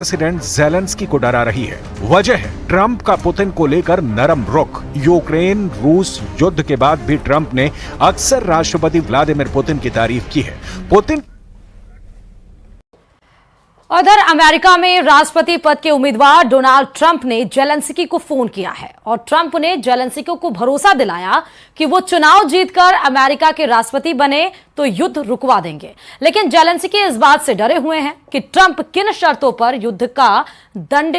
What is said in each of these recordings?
President Zelensky को डरा रही है। वजह है ट्रंप का पुतिन को लेकर नरम रुख। यूक्रेन रूस युद्ध के बाद भी ट्रंप ने अक्सर राष्ट्रपति व्लादिमीर पुतिन की तारीफ की है। पुतिन उधर अमेरिका में राष्ट्रपति पद के उम्मीदवार डोनाल्ड ट्रंप ने ज़ेलेंस्की को फोन किया है और ट्रंप ने ज़ेलेंस्की को भरोसा दिलाया कि वो चुनाव जीतकर अमेरिका के राष्ट्रपति बने तो युद्ध रुकवा देंगे। लेकिन ज़ेलेंस्की इस बात से डरे हुए हैं कि ट्रंप किन शर्तों पर युद्ध का द एंड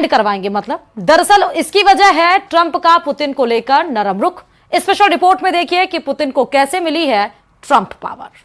करवाएंगे। मतलब दरअसल इसकी वजह है ट्रंप का पुतिन को लेकर नरम रुख। स्पेशल रिपोर्ट में देखिए कि पुतिन को कैसे मिली है ट्रंप पावर।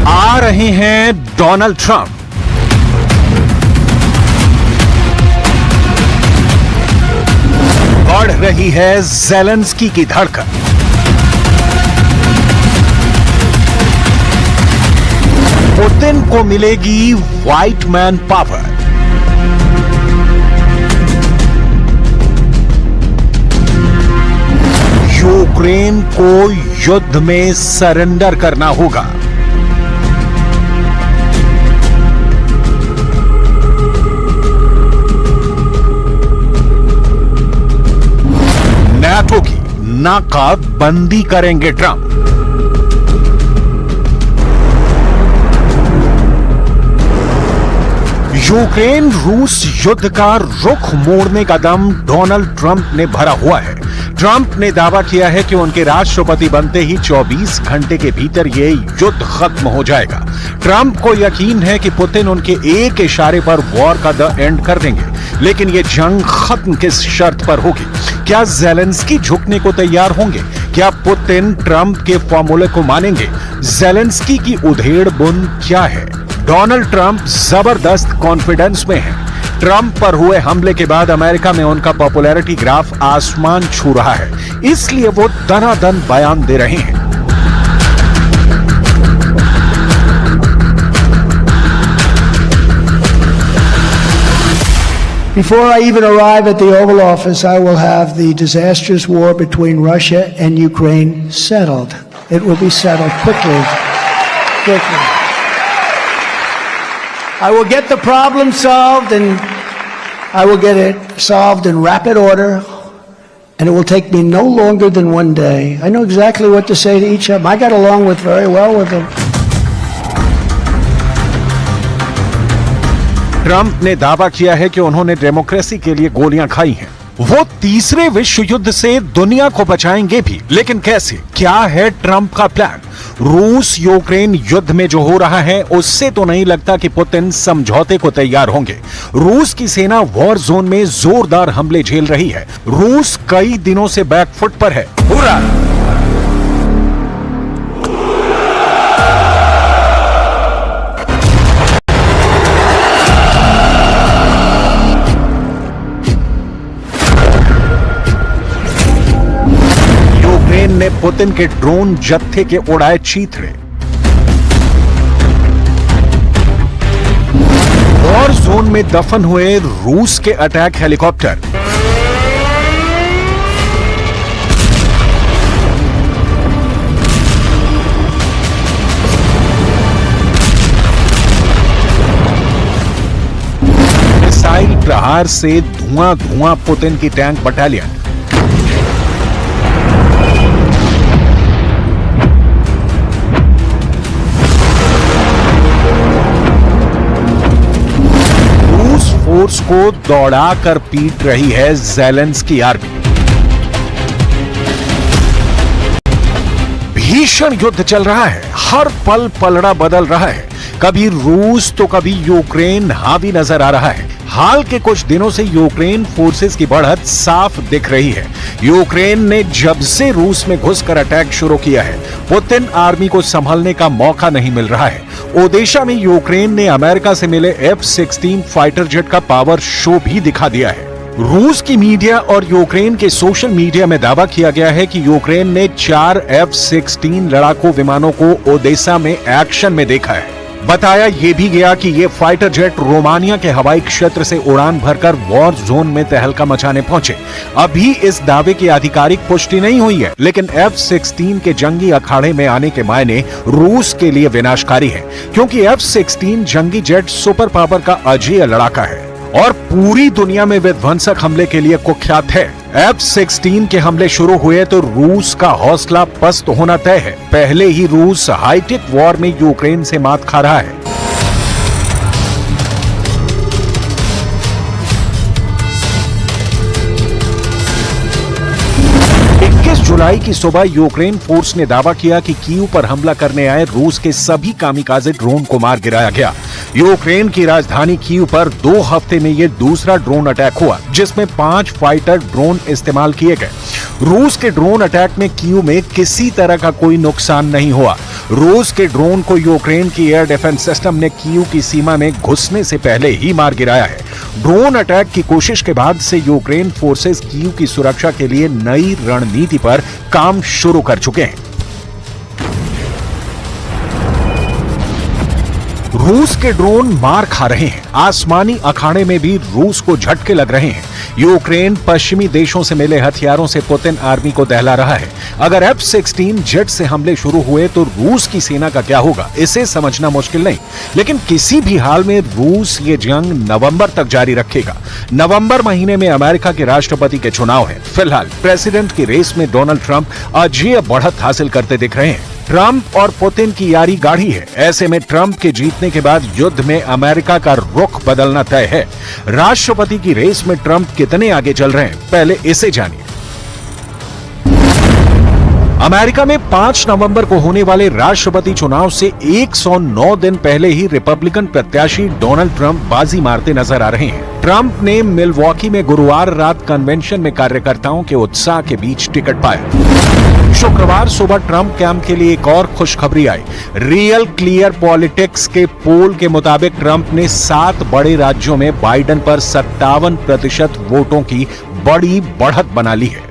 आ रहे हैं डोनाल्ड ट्रंप। बढ़ रही है ज़ेलेंस्की की धड़कन। पुतिन को मिलेगी व्हाइट मैन पावर। यूक्रेन को युद्ध में सरेंडर करना होगा। नाटो की नाकाबंदी करेंगे ट्रंप। यूक्रेन रूस युद्ध का रुख मोड़ने का दम डोनाल्ड ट्रंप ने भरा हुआ है। ट्रंप ने दावा किया है कि उनके राष्ट्रपति बनते ही 24 घंटे के भीतर यह युद्ध खत्म हो जाएगा। ट्रंप को यकीन है कि पुतिन उनके एक इशारे पर वॉर का द एंड कर देंगे। लेकिन यह जंग खत्म किस शर्त पर होगी? क्या ज़ेलेंस्की झुकने को तैयार होंगे? क्या पुतिन ट्रंप के फॉर्मूले को मानेंगे? ज़ेलेंस्की की उधेड़ बुन क्या है? डोनाल्ड ट्रंप जबरदस्त कॉन्फिडेंस में है। ट्रंप पर हुए हमले के बाद अमेरिका में उनका पॉपुलैरिटी ग्राफ आसमान छू रहा है, इसलिए वो दनादन बयान दे रहे हैं। Before I even arrive at the Oval Office, I will have the disastrous war between Russia and Ukraine settled. It will be settled quickly. I will get the problem solved, and I will get it solved in rapid order, and it will take me no longer than one day. I know exactly what to say to each of them. I got along very well with them. Trump ने दावा किया है कि उन्होंने democracy के लिए गोलियां खाई हैं। वो तीसरे विश्व युद्ध से दुनिया को बचाएंगे भी, लेकिन कैसे? क्या है ट्रंप का प्लान? रूस यूक्रेन युद्ध में जो हो रहा है उससे तो नहीं लगता कि पुतिन समझौते को तैयार होंगे। रूस की सेना वॉर जोन में जोरदार हमले झेल रही है। रूस कई दिनों से बैकफुट पर है। पूरा ने पुतिन के ड्रोन जत्थे के उड़ाए चीथड़े। वॉर जोन में दफन हुए रूस के अटैक हेलीकॉप्टर। मिसाइल प्रहार से धुआं धुआं पुतिन की टैंक बटालियन। फोर्स को दौड़ाकर पीट रही है ज़ेलेंस्की आर्मी। भीषण युद्ध चल रहा है। हर पल पलड़ा बदल रहा है। कभी रूस तो कभी यूक्रेन हावी नजर आ रहा है। हाल के कुछ दिनों से यूक्रेन फोर्सेस की बढ़त साफ दिख रही है। यूक्रेन ने जब से रूस में घुसकर अटैक शुरू किया है, पुतिन आर्मी को संभलने का मौका नहीं मिल रहा है। ओडेशा में यूक्रेन ने अमेरिका से मिले F-16 फाइटर जेट का पावर शो भी दिखा दिया है। रूस की मीडिया और यूक्रेन के सोशल मीडिया में दावा किया गया है कि यूक्रेन ने 4 F-16 लड़ाकू विमानों को ओडेसा में एक्शन में देखा है। बताया यह भी गया कि ये फाइटर जेट रोमानिया के हवाई क्षेत्र से उड़ान भरकर वॉर जोन में तहलका मचाने पहुंचे। अभी इस दावे की आधिकारिक पुष्टि नहीं हुई है, लेकिन F-16 के जंगी अखाड़े में आने के मायने रूस के लिए विनाशकारी है, क्योंकि F-16 जंगी जेट सुपर पावर का अजेय लड़ाका है और पूरी दुनिया में विध्वंसक हमले के लिए कुख्यात है। F-16 के हमले शुरू हुए तो रूस का हौसला पस्त होना तय है। पहले ही रूस हाईटेक वॉर में यूक्रेन से मात खा रहा है। 21 जुलाई की सुबह यूक्रेन फोर्स ने दावा किया कि कीव पर हमला करने आए रूस के सभी कामिकाजे ड्रोन को मार गिराया गया। यूक्रेन की राजधानी कीव पर 2 हफ्ते में यह दूसरा ड्रोन अटैक हुआ, जिसमें 5 फाइटर ड्रोन इस्तेमाल किए गए। रूस के ड्रोन अटैक में कीव में किसी तरह का कोई नुकसान नहीं हुआ। रूस के ड्रोन को यूक्रेन की एयर डिफेंस सिस्टम ने कीव की सीमा में घुसने से पहले ही मार गिराया है। ड्रोन अटैक की कोशिश के बाद से यूक्रेन फोर्सेस कीव की सुरक्षा के लिए नई रणनीति पर काम शुरू कर चुके हैं। रूस के ड्रोन मार खा रहे हैं। आसमानी अखाड़े में भी रूस को झटके लग रहे हैं। यूक्रेन पश्चिमी देशों से मिले हथियारों से पुतिन आर्मी को दहला रहा है। अगर F-16 जेट से हमले शुरू हुए तो रूस की सेना का क्या होगा, इसे समझना मुश्किल नहीं। लेकिन किसी भी हाल में रूस ये जंग नवंबर तक जारी रखेगा। नवंबर महीने में अमेरिका के राष्ट्रपति के चुनाव है। फिलहाल प्रेसिडेंट की रेस में डोनाल्ड ट्रंप अजेय बढ़त हासिल करते दिख रहे हैं। ट्रंप और पुतिन की यारी गाढ़ी है। ऐसे में ट्रंप के जीतने के बाद युद्ध में अमेरिका का रुख बदलना तय है। राष्ट्रपति की रेस में ट्रंप कितने आगे चल रहे हैं, पहले इसे जानिए। अमेरिका में 5 नवंबर को होने वाले राष्ट्रपति चुनाव से 109 दिन पहले ही रिपब्लिकन प्रत्याशी डोनाल्ड ट्रंप बाजी मारते नजर आ रहे हैं। ट्रंप ने मिल्वॉकी में गुरुवार रात कन्वेंशन में कार्यकर्ताओं के उत्साह के बीच टिकट पाया। शुक्रवार सुबह ट्रंप कैंप के लिए एक और खुशखबरी आई। रियल क्लियर पॉलिटिक्स के पोल के मुताबिक ट्रंप ने 7 बड़े राज्यों में बाइडेन पर 57% वोटों की बड़ी बढ़त बना ली है।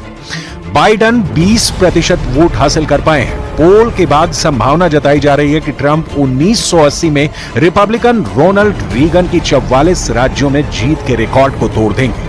बाइडेन 20% वोट हासिल कर पाए हैं। पोल के बाद संभावना जताई जा रही है कि ट्रंप 1980 में रिपब्लिकन रोनाल्ड रीगन की 44 राज्यों में जीत के रिकॉर्ड को तोड़ देंगे।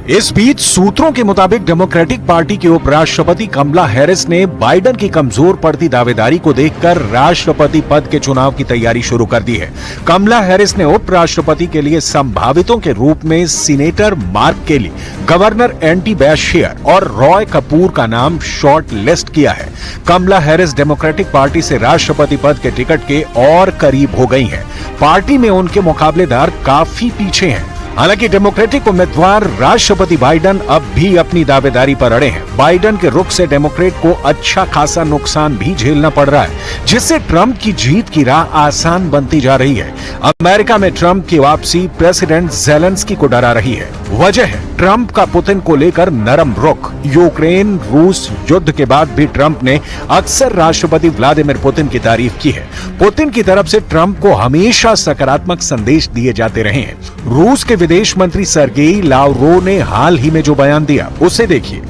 इस बीच सूत्रों के मुताबिक डेमोक्रेटिक पार्टी की उपराष्ट्रपति कमला हैरिस ने बाइडेन की कमजोर पड़ती दावेदारी को देखकर राष्ट्रपति पद के चुनाव की तैयारी शुरू कर दी है। कमला हैरिस ने उपराष्ट्रपति के लिए संभावितों के रूप में सीनेटर मार्क केली, गवर्नर एंटी बैशेयर और रॉय कपूर का नाम शॉर्ट लिस्ट किया है। कमला हैरिस डेमोक्रेटिक पार्टी से राष्ट्रपति पद के टिकट के और करीब हो गई हैं। पार्टी में उनके मुकाबलेदार काफी पीछे हैं। हालांकि डेमोक्रेटिक उम्मीदवार राष्ट्रपति बाइडेन अब भी अपनी दावेदारी पर अड़े हैं। बाइडेन के रुख से डेमोक्रेट को अच्छा खासा नुकसान भी झेलना पड़ रहा है, जिससे ट्रंप की जीत की राह आसान बनती जा रही है। अमेरिका में ट्रंप की वापसी प्रेसिडेंट ज़ेलेंस्की को डरा रही है। वजह है ट्रंप का पुतिन को लेकर नरम रुख। यूक्रेन रूस युद्ध के बाद भी ट्रंप ने अक्सर राष्ट्रपति व्लादिमीर पुतिन की तारीफ की है। पुतिन की तरफ से ट्रंप को हमेशा सकारात्मक संदेश दिए जाते रहे हैं। रूस के विदेश मंत्री सर्गेई लावरोव ने हाल ही में जो बयान दिया, उसे देखिए।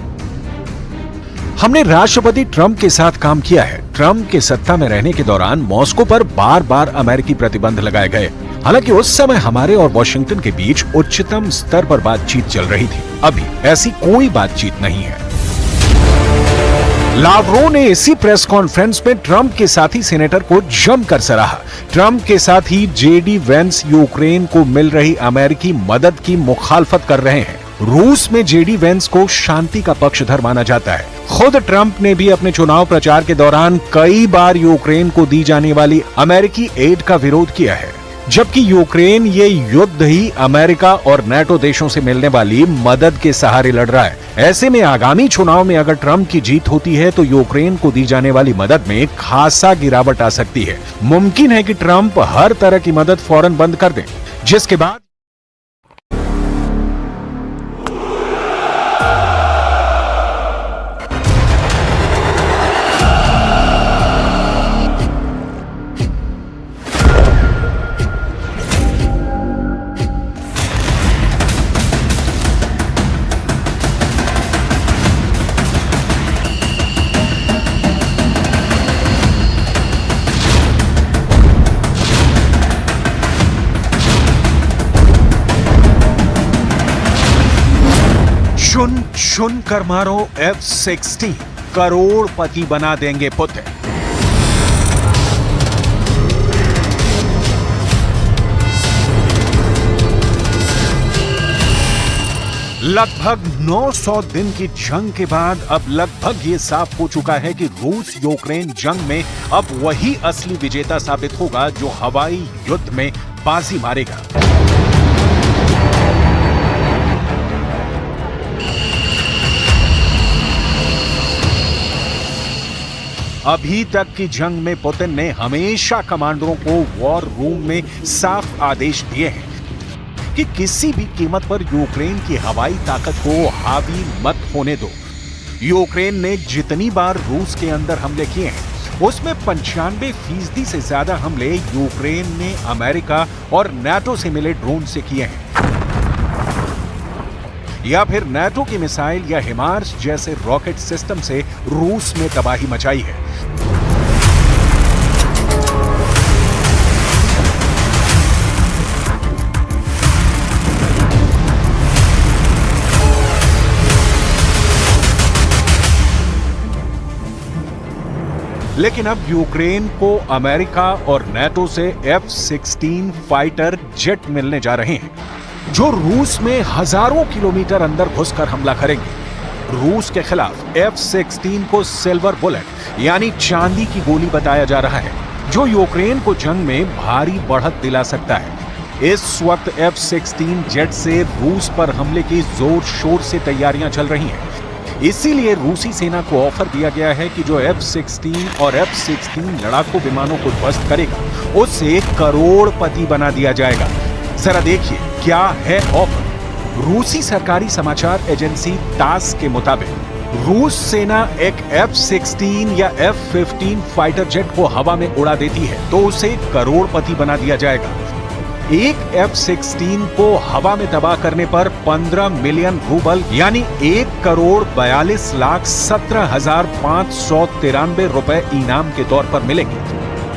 हमने राष्ट्रपति ट्रंप के साथ काम किया है। ट्रंप के सत्ता में रहने के दौरान मॉस्को पर बार बार अमेरिकी प्रतिबंध लगाए गए। हालांकि उस समय हमारे और वॉशिंगटन के बीच उच्चतम स्तर पर बातचीत चल रही थी। अभी ऐसी कोई बातचीत नहीं है। लावरोव ने इसी प्रेस कॉन्फ्रेंस में ट्रंप के साथी सेनेटर को जमकर सराहा। ट्रंप के साथ ही जेडी वेंस यूक्रेन को मिल रही अमेरिकी मदद की मुखालफत कर रहे हैं। रूस में जेडी वेंस को शांति का पक्षधर माना जाता है। खुद ट्रंप ने भी अपने चुनाव प्रचार के दौरान कई बार यूक्रेन को दी जाने वाली अमेरिकी एड का विरोध किया है। जबकि यूक्रेन ये युद्ध ही अमेरिका और नाटो देशों से मिलने वाली मदद के सहारे लड़ रहा है। ऐसे में आगामी चुनाव में अगर ट्रंप की जीत होती है तो यूक्रेन को दी जाने वाली मदद में खासा गिरावट आ सकती है। मुमकिन है कि ट्रंप हर तरह की मदद फौरन बंद कर दें, जिसके बाद चुन चुन कर मारो F-16, करोड़पति बना देंगे पुत्र। लगभग 900 दिन की जंग के बाद अब लगभग ये साफ हो चुका है कि रूस यूक्रेन जंग में अब वही असली विजेता साबित होगा जो हवाई युद्ध में बाजी मारेगा। अभी तक की जंग में पुतिन ने हमेशा कमांडरों को वॉर रूम में साफ आदेश दिए हैं कि किसी भी कीमत पर यूक्रेन की हवाई ताकत को हावी मत होने दो। यूक्रेन ने जितनी बार रूस के अंदर हमले किए हैं उसमें 95% से ज्यादा हमले यूक्रेन ने अमेरिका और नाटो से मिले ड्रोन से किए हैं, या फिर नाटो की मिसाइल या हिमार्स जैसे रॉकेट सिस्टम से रूस में तबाही मचाई है। लेकिन अब यूक्रेन को अमेरिका और नाटो से F-16 फाइटर जेट मिलने जा रहे हैं जो रूस में हजारों किलोमीटर अंदर घुसकर हमला करेंगे। रूस के खिलाफ F-16 को सिल्वर बुलेट यानी चांदी की गोली बताया जा रहा है, जो यूक्रेन को जंग में भारी बढ़त दिला सकता है। इस वक्त F-16 जेट से रूस पर हमले की जोर शोर से तैयारियां चल रही हैं। इसीलिए रूसी सेना को ऑफर दिया गया है कि जो F-16 और F-16 लड़ाकू विमानों को ध्वस्त करेगा उसे करोड़पति बना दिया जाएगा। जरा देखिए क्या है ऑफर। रूसी सरकारी समाचार एजेंसी तास के मुताबिक रूस सेना एक F-16 या F-15 फाइटर जेट को हवा में उड़ा देती है तो उसे करोड़पति बना दिया जाएगा। एक F-16 को हवा में तबाह करने पर 15 मिलियन रूबल यानी 1,42,17,593 रुपए इनाम के तौर पर मिलेंगे।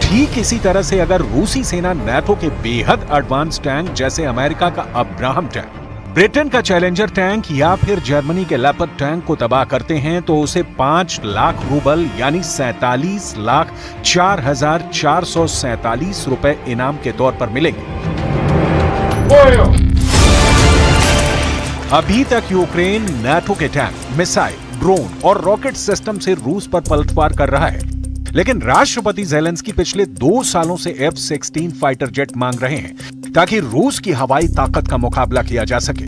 ठीक इसी तरह से अगर रूसी सेना नाटो के बेहद एडवांस टैंक जैसे अमेरिका का अब्राहम टैंक, ब्रिटेन का चैलेंजर टैंक या फिर जर्मनी के लेपर्ड टैंक को तबाह करते हैं तो उसे 5 लाख रूबल यानी 47,04,447 रुपए इनाम के तौर पर मिलेंगे। अभी तक यूक्रेन नाटो के टैंक, मिसाइल, ड्रोन और रॉकेट सिस्टम से रूस पर पलटवार कर रहा है, लेकिन राष्ट्रपति ज़ेलेंस्की पिछले 2 सालों से F-16 फाइटर जेट मांग रहे हैं ताकि रूस की हवाई ताकत का मुकाबला किया जा सके।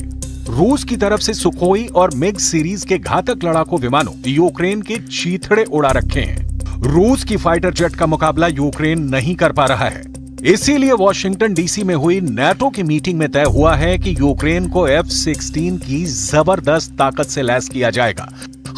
रूस की तरफ से सुखोई और मिग सीरीज के घातक लड़ाकू विमानों यूक्रेन के चीथड़े उड़ा रखे हैं। रूस की फाइटर जेट का मुकाबला यूक्रेन नहीं कर पा रहा है। इसीलिए वॉशिंगटन डीसी में हुई नाटो की मीटिंग में तय हुआ है कि यूक्रेन को F-16 की जबरदस्त ताकत से लैस किया जाएगा।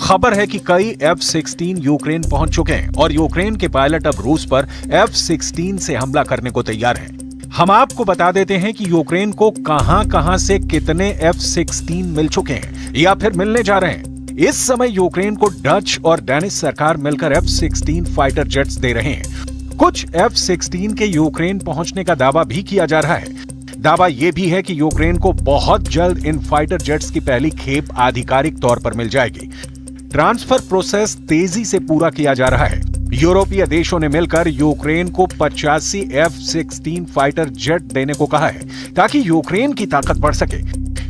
खबर है कि कई F-16 यूक्रेन पहुंच चुके हैं और यूक्रेन के पायलट अब रूस पर F-16 से हमला करने को तैयार हैं। हम आपको बता देते हैं कि यूक्रेन को कहां-कहां से कितने F-16 मिल चुके हैं या फिर मिलने जा रहे हैं। इस समय यूक्रेन को डच और डेनिश सरकार मिलकर F-16 फाइटर जेट्स दे रहे हैं। कुछ F-16 के यूक्रेन पहुंचने का दावा भी किया जा रहा है। दावा यह भी है कि यूक्रेन को बहुत जल्द इन फाइटर जेट्स की पहली खेप आधिकारिक तौर पर मिल जाएगी। ट्रांसफर प्रोसेस तेजी से पूरा किया जा रहा है। यूरोपीय देशों ने मिलकर यूक्रेन को 85 F-16 फाइटर जेट देने को कहा है ताकि यूक्रेन की ताकत बढ़ सके।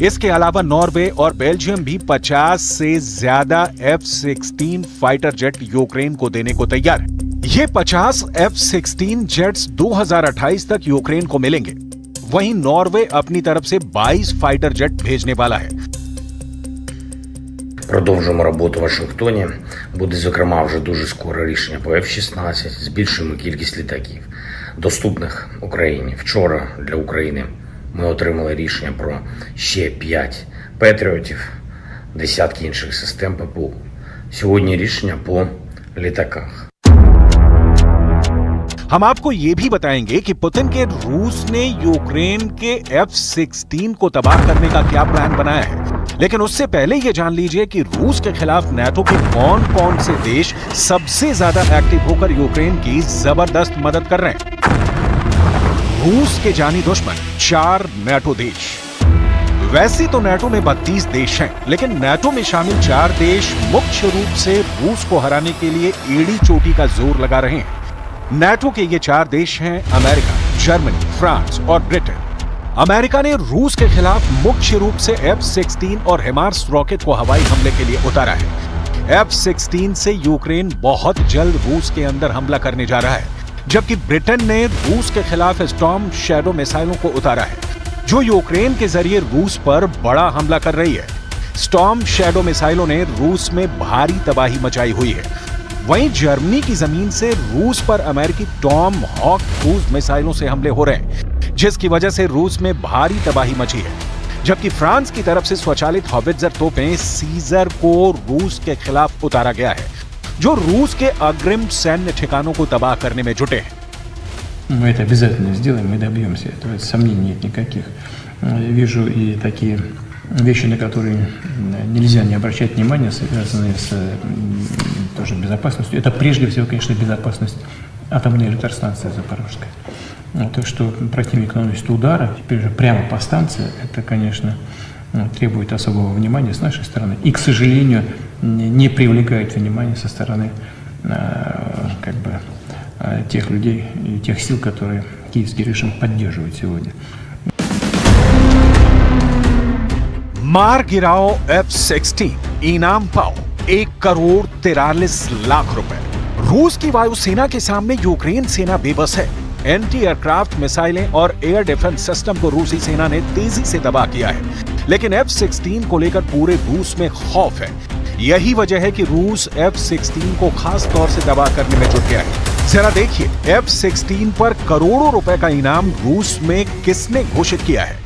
इसके अलावा नॉर्वे और बेल्जियम भी 50 से ज्यादा F-16 फाइटर जेट यूक्रेन को देने को तैयार है। ये 50 F-16 जेट्स 2028 तक यूक्रेन को मिलेंगे। वहीं नॉर्वे अपनी तरफ से 22 फाइटर जेट भेजने वाला है। Продовжуємо роботу в Вашингтоні. Буде, зокрема, вже дуже скоро рішення по F-16. Збільшуємо кількість літаків, доступних Україні. Вчора для України ми отримали рішення про ще 5 Петріотів, десятки інших систем ППО. Сьогодні рішення по літаках. हम आपको ये भी बताएंगे कि पुतिन के रूस ने यूक्रेन के F-16 को तबाह करने का क्या प्लान बनाया है। लेकिन उससे पहले ये जान लीजिए कि रूस के खिलाफ नाटो के कौन कौन से देश सबसे ज्यादा एक्टिव होकर यूक्रेन की जबरदस्त मदद कर रहे हैं। रूस के जानी दुश्मन 4 नाटो देश। वैसे तो नाटो में 32 देश हैं, लेकिन नाटो में शामिल 4 देश मुख्य रूप से रूस को हराने के लिए एड़ी चोटी का जोर लगा रहे हैं। नाटो के ये 4 देश हैं अमेरिका, जर्मनी, फ्रांस और ब्रिटेन। अमेरिका ने रूस के खिलाफ मुख्य रूप से F-16 और हिमार्स रॉकेट को हवाई हमले के लिए उतारा है। F-16 से यूक्रेन बहुत जल्द रूस के अंदर हमला करने जा रहा है, जबकि ब्रिटेन ने रूस के खिलाफ स्टॉर्म शैडो मिसाइलों को उतारा है, जो यूक्रेन के जरिए रूस पर बड़ा हमला कर रही है। स्टॉर्म शैडो मिसाइलों ने रूस में भारी तबाही मचाई हुई है। वहीं जर्मनी की जमीन से रूस पर अमेरिकी टॉम हॉक क्रूज मिसाइलों से हमले हो रहे हैं, जिसकी वजह से रूस में भारी तबाही मची है। जबकि फ्रांस की तरफ से स्वचालित हॉवित्जर तोपें सीजर को रूस के खिलाफ उतारा गया है, जो रूस के अग्रिम सैन्य ठिकानों को तबाह करने में जुटे हैं। Мы это обязательно сделаем, мы добьемся этого, сомнений нет никаких. Вижу и такие вещи, на которые нельзя не обращать внимания, связанные с тоже безопасностью. Это прежде всего, конечно, безопасность атомной электростанции Запорожской. То, что противник наносит удары, теперь же прямо по станции, это, конечно, требует особого внимания с нашей стороны. И, к сожалению, не привлекает внимания со стороны тех людей и тех сил, которые киевский режим поддерживает сегодня. मार गिराओ F-16, इनाम पाओ 1,43,00,000 रुपए। रूस की वायुसेना के सामने यूक्रेन सेना बेबस है। एंटी एयरक्राफ्ट मिसाइलें और एयर डिफेंस सिस्टम को रूसी सेना ने तेजी से तबाह किया है, लेकिन F-16 को लेकर पूरे रूस में खौफ है। यही वजह है कि रूस F-16 को खास तौर से तबाह करने में जुट गया है। जरा देखिए F-16 पर करोड़ों रुपए का इनाम रूस में किसने घोषित किया है।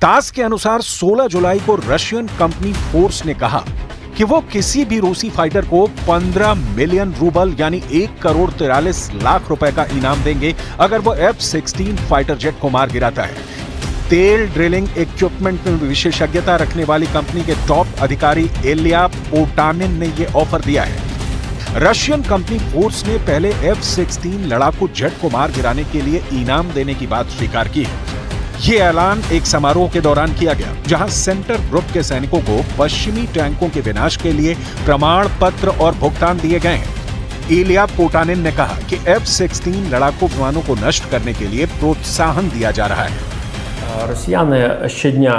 तास के अनुसार 16 जुलाई को रशियन कंपनी फोर्स ने कहा कि वो किसी भी रूसी फाइटर को 15 मिलियन रूबल यानी 1,43,00,000 रुपए का इनाम देंगे अगर वो F-16 फाइटर जेट को मार गिराता है। तेल ड्रिलिंग इक्विपमेंट में विशेषज्ञता रखने वाली कंपनी के टॉप अधिकारी इलिया पोटानिन ने ये ऑफर दिया है। रशियन कंपनी फोर्स ने पहले F-16 लड़ाकू जेट को मार गिराने के लिए इनाम देने की बात स्वीकार की है। ये ऐलान एक समारोह के दौरान किया गया, जहां सेंटर ग्रुप के सैनिकों को पश्चिमी टैंकों के विनाश के लिए प्रमाण पत्र और भुगतान दिए गए हैं। इलिया पोटानिन ने कहा कि F-16 लड़ाकू विमानों को नष्ट करने के लिए प्रोत्साहन दिया जा रहा है। Росіяни щодня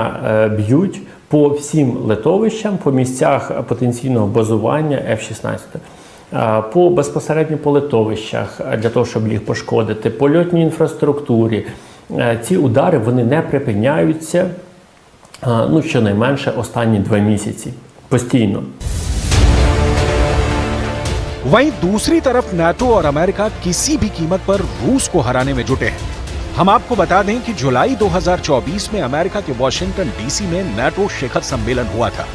б'ють по всім литовищам, по місцях потенційного базування F-16. Безпосередньо по литовищах, для того, щоб їх пошкодити, по льотній інфраструктурі. Ці удари, вони не припиняються, щонайменше останні 2 місяці. Постійно. वहीं दूसरी तरफ नाटो और अमेरिका किसी भी कीमत पर रूस को हराने में जुटे हैं। हम आपको बता दें कि जुलाई 2024 में अमेरिका के वॉशिंगटन डीसी में नाटो शिखर सम्मेलन हुआ था,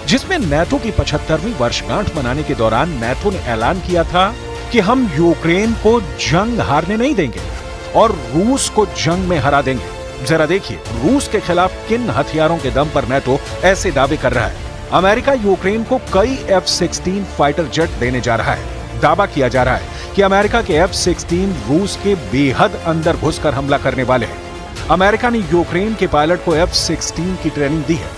जिसमें नाटो की 75वीं वर्षगांठ मनाने के दौरान नाटो ने ऐलान किया था कि हम यूक्रेन को जंग हारने नहीं देंगे और रूस को जंग में हरा देंगे। जरा देखिए रूस के खिलाफ किन हथियारों के दम पर नाटो ऐसे दावे कर रहा है। अमेरिका यूक्रेन को कई F-16 फाइटर जेट देने जा रहा है। दावा किया जा रहा है कि अमेरिका के F-16 रूस के बेहद अंदर घुसकर हमला करने वाले हैं। अमेरिका ने यूक्रेन के पायलट को F-16 की ट्रेनिंग दी है।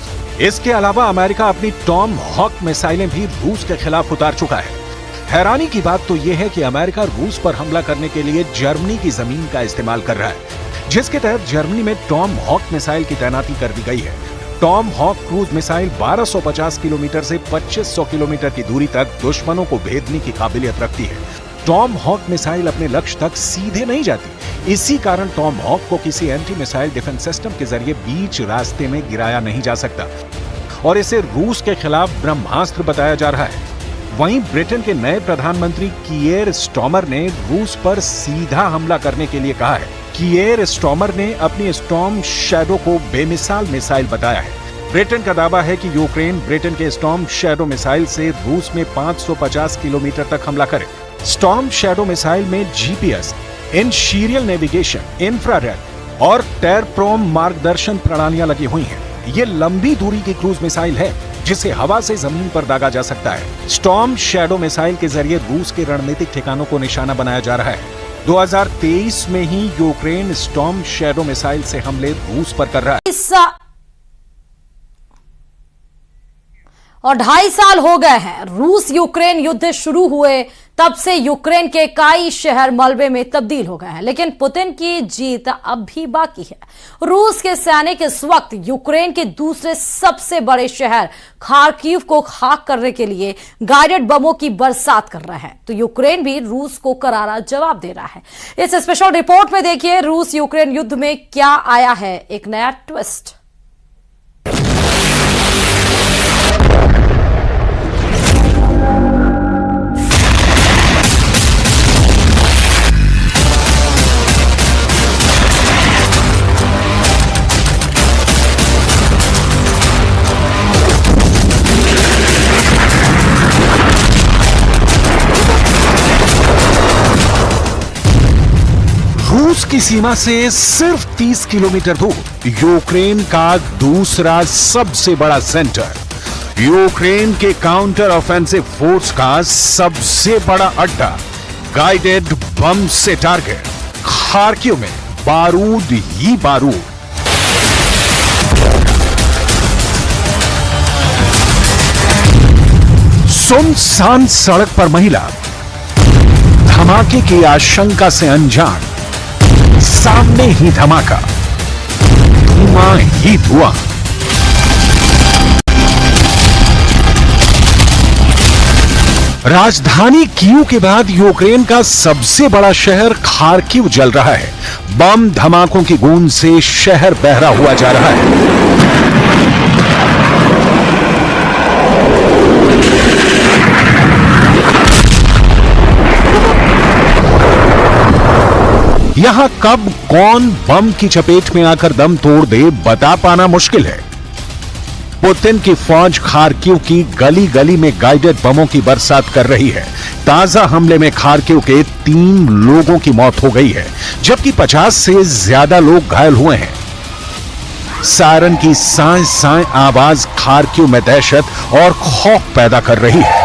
इसके अलावा अमेरिका अपनी टॉम हॉक मिसाइलें भी रूस के खिलाफ उतार चुका है। हैरानी की बात तो यह है कि अमेरिका रूस पर हमला करने के लिए जर्मनी की जमीन का इस्तेमाल कर रहा है, जिसके तहत जर्मनी में टॉम हॉक मिसाइल की तैनाती कर दी गई है। Tomahawk cruise missile 1250 kilometre से 2500 किलोमीटर की दूरी तक दुश्मनों को भेदने की काबिलियत रखती है। टॉम हॉक मिसाइल अपने लक्ष्य तक सीधे नहीं जाती। इसी कारण टॉम हॉक को किसी एंटी मिसाइल डिफेंस सिस्टम के जरिए बीच रास्ते में गिराया नहीं जा सकता और इसे रूस के खिलाफ ब्रह्मास्त्र बताया जा रहा है। वहीं ब्रिटेन के नए प्रधानमंत्री कीयर स्टॉमर ने रूस पर सीधा हमला करने के लिए कहा है। कीयर स्टॉमर ने अपनी स्टॉर्म शैडो को बेमिसाल मिसाइल बताया है। ब्रिटेन का दावा है कि यूक्रेन ब्रिटेन के स्टॉर्म शैडो मिसाइल से रूस में 550 किलोमीटर तक हमला करे। स्टॉर्म शैडो मिसाइल में GPS, in serial navigation, infrared और टेरप्रोम मार्गदर्शन प्रणालियां लगी हुई हैं। ये लंबी दूरी की क्रूज मिसाइल है जिसे हवा से जमीन पर दागा जा सकता है। स्टॉर्म शैडो मिसाइल के जरिए रूस के रणनीतिक ठिकानों को निशाना बनाया जा रहा है। 2023 में ही यूक्रेन स्टॉर्म शैडो मिसाइल से हमले रूस पर कर रहा है। और 2.5 साल हो गए हैं रूस यूक्रेन युद्ध शुरू हुए तब से यूक्रेन के कई शहर मलबे में तब्दील हो गए हैं, लेकिन पुतिन की जीत अब भी बाकी है। रूस के सैनिक इस वक्त यूक्रेन के दूसरे सबसे बड़े शहर खार्किव को खाक करने के लिए गाइडेड बमों की बरसात कर रहा है, तो यूक्रेन भी रूस को करारा जवाब दे रहा है। इस स्पेशल रिपोर्ट में देखिए रूस यूक्रेन युद्ध में क्या आया है एक नया ट्विस्ट। रूस की सीमा से सिर्फ 30 किलोमीटर दूर यूक्रेन का दूसरा सबसे बड़ा सेंटर, यूक्रेन के काउंटर ऑफेंसिव फोर्स का सबसे बड़ा अड्डा, गाइडेड बम से टारगेट, खार्किव में बारूद ही बारूद। सुनसान सड़क पर महिला, धमाके की आशंका से अनजान, सामने ही धमाका, धुआं ही धुआं। राजधानी कीव के बाद यूक्रेन का सबसे बड़ा शहर खार्किव जल रहा है। बम धमाकों की गूंज से शहर बहरा हुआ जा रहा है। यहां कब कौन बम की चपेट में आकर दम तोड़ दे बता पाना मुश्किल है। पुतिन की फौज खार्किव की गली गली में गाइडेड बमों की बरसात कर रही है। ताजा हमले में खार्किव के 3 लोगों की मौत हो गई है, जबकि 50 से ज्यादा लोग घायल हुए हैं। सायरन की साए साए आवाज खार्किव में दहशत और खौफ पैदा कर रही है।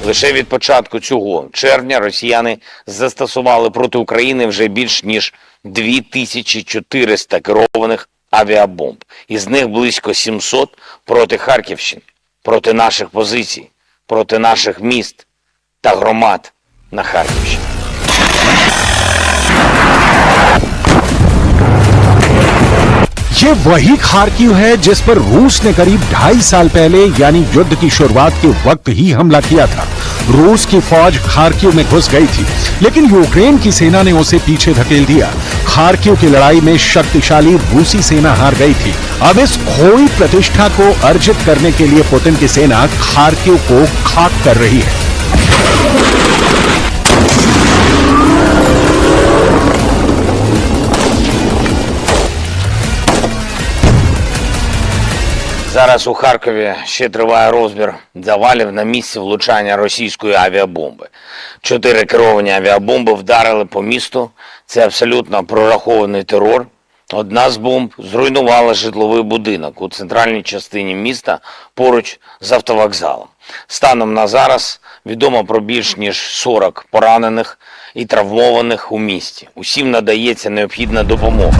Лише від початку цього червня росіяни застосували проти України вже більш ніж 2400 керованих авіабомб. Із них близько 700 проти Харківщини, проти наших позицій, проти наших міст та громад на Харківщині. ये वही खार्किव है जिस पर रूस ने करीब 2.5 साल पहले यानी युद्ध की शुरुआत के वक्त ही हमला किया था। रूस की फौज खार्किव में घुस गई थी, लेकिन यूक्रेन की सेना ने उसे पीछे धकेल दिया। खार्किव की लड़ाई में शक्तिशाली रूसी सेना हार गई थी। अब इस खोई प्रतिष्ठा को अर्जित करने के लिए पुतिन की सेना खार्किव को खाक कर रही है। Зараз у Харкові ще триває розбір завалів на місці влучання російської авіабомби. 4 керовані авіабомби вдарили по місту. Це абсолютно прорахований терор. Одна з бомб зруйнувала житловий будинок у центральній частині міста поруч з автовокзалом. Станом на зараз відомо про більш ніж 40 поранених і травмованих у місті. Усім надається необхідна допомога.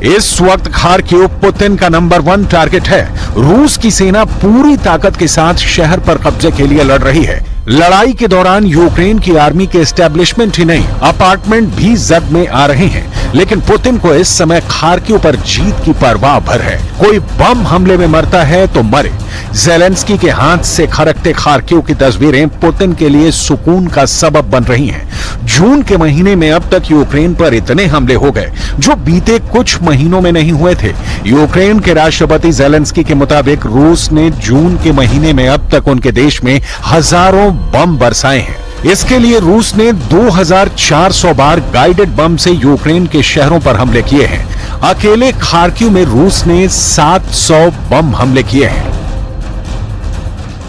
इस वक्त खार्किव पुतिन का नंबर 1 टारगेट है। रूस की सेना पूरी ताकत के साथ शहर पर कब्जे के लिए लड़ रही है। लड़ाई के दौरान यूक्रेन की आर्मी के एस्टेब्लिशमेंट ही नहीं, अपार्टमेंट भी जद में आ रहे हैं। लेकिन पुतिन को इस समय खार्किव पर जीत की परवाह भर है। कोई बम हमले में मरता है तो मरे। ज़ेलेंस्की के हाथ से खरकते खार्किव की तस्वीरें पुतिन के लिए सुकून का सबब बन रही हैं। जून के महीने में अब तक यूक्रेन पर इतने हमले हो गए जो बीते कुछ महीनों में नहीं हुए थे। यूक्रेन के राष्ट्रपति ज़ेलेंस्की के मुताबिक रूस ने जून के महीने में अब तक उनके देश में हजारों बम बरसाए हैं। इसके लिए रूस ने 2400 बार गाइडेड बम से यूक्रेन के शहरों पर हमले किए हैं। अकेले खार्किव में रूस ने 700 बम हमले किए हैं।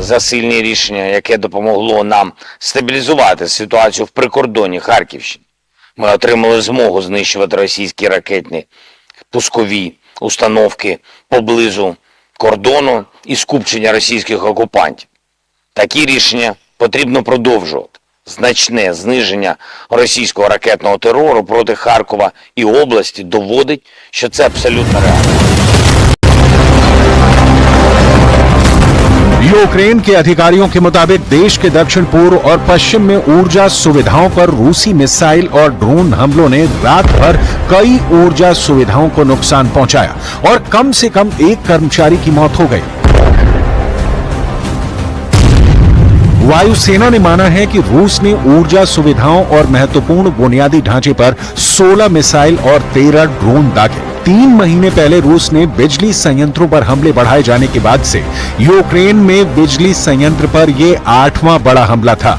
За сильне рішення, яке допомогло нам стабілізувати ситуацію в прикордонні Харківщини. Ми отримали змогу знищувати російські ракетні пускові установки поблизу кордону і скупчення російських окупантів. Такі рішення потрібно продовжувати. Значне зниження російського ракетного терору проти Харкова і області доводить, що це абсолютно реально. यूक्रेन के अधिकारियों के मुताबिक देश के दक्षिण पूर्व और पश्चिम में ऊर्जा सुविधाओं पर रूसी मिसाइल और ड्रोन हमलों ने रात भर कई ऊर्जा सुविधाओं को नुकसान पहुंचाया और कम से कम एक कर्मचारी की मौत हो गई। वायुसेना ने माना है कि रूस ने ऊर्जा सुविधाओं और महत्वपूर्ण बुनियादी ढांचे पर 16 मिसाइल और 13 ड्रोन दागे। 3 महीने पहले रूस ने बिजली संयंत्रों पर हमले बढ़ाए जाने के बाद से यूक्रेन में बिजली संयंत्र पर यह 8वां बड़ा हमला था।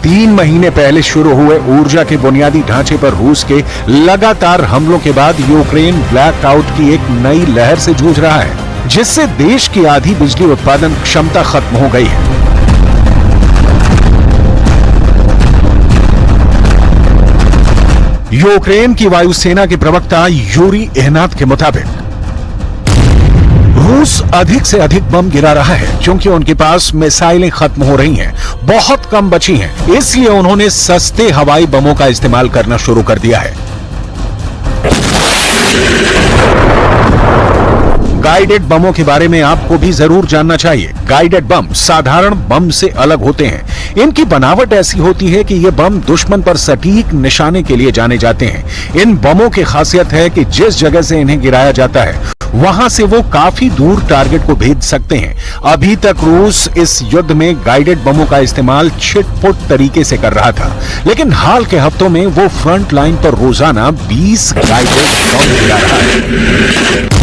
3 महीने पहले शुरू हुए ऊर्जा के बुनियादी ढांचे पर रूस के लगातार हमलों के बाद यूक्रेन ब्लैकआउट की एक नई लहर से जूझ रहा है, जिससे देश की आधी बिजली उत्पादन क्षमता खत्म हो गई है। यूक्रेन की वायुसेना के प्रवक्ता यूरी एहनात के मुताबिक रूस अधिक से अधिक बम गिरा रहा है क्योंकि उनके पास मिसाइलें खत्म हो रही हैं, बहुत कम बची हैं, इसलिए उन्होंने सस्ते हवाई बमों का इस्तेमाल करना शुरू कर दिया है। गाइडेड बमों के बारे में आपको भी जरूर जानना चाहिए। गाइडेड बम साधारण बम से अलग होते हैं। इनकी बनावट ऐसी होती है कि ये बम दुश्मन पर सटीक निशाने के लिए जाने जाते हैं। इन बमों की खासियत है कि जिस जगह से इन्हें गिराया जाता है वहां से वो काफी दूर टारगेट को भेज सकते हैं। अभी तक रूस इस युद्ध में गाइडेड बमों का इस्तेमाल छिटपुट तरीके से कर रहा था, लेकिन हाल के हफ्तों में वो फ्रंट लाइन पर रोजाना 20 गाइडेड बम गिरा रहा है।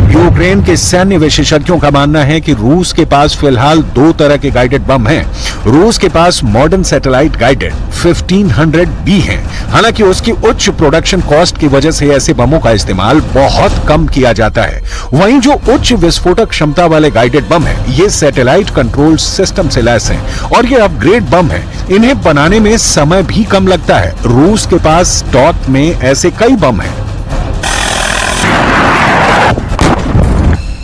यूक्रेन के सैन्य विशेषज्ञों का मानना है कि रूस के पास फिलहाल 2 तरह के गाइडेड बम हैं। रूस के पास मॉडर्न सैटेलाइट गाइडेड 1500B हैं। हालांकि उसकी उच्च प्रोडक्शन कॉस्ट की वजह से ऐसे बमों का इस्तेमाल बहुत कम किया जाता है। वहीं जो उच्च विस्फोटक क्षमता वाले गाइडेड बम हैं, ये सैटेलाइट कंट्रोल सिस्टम से लैस हैं और ये अपग्रेड बम हैं। इन्हें बनाने में समय भी कम लगता है। रूस के पास स्टॉक में ऐसे कई बम हैं।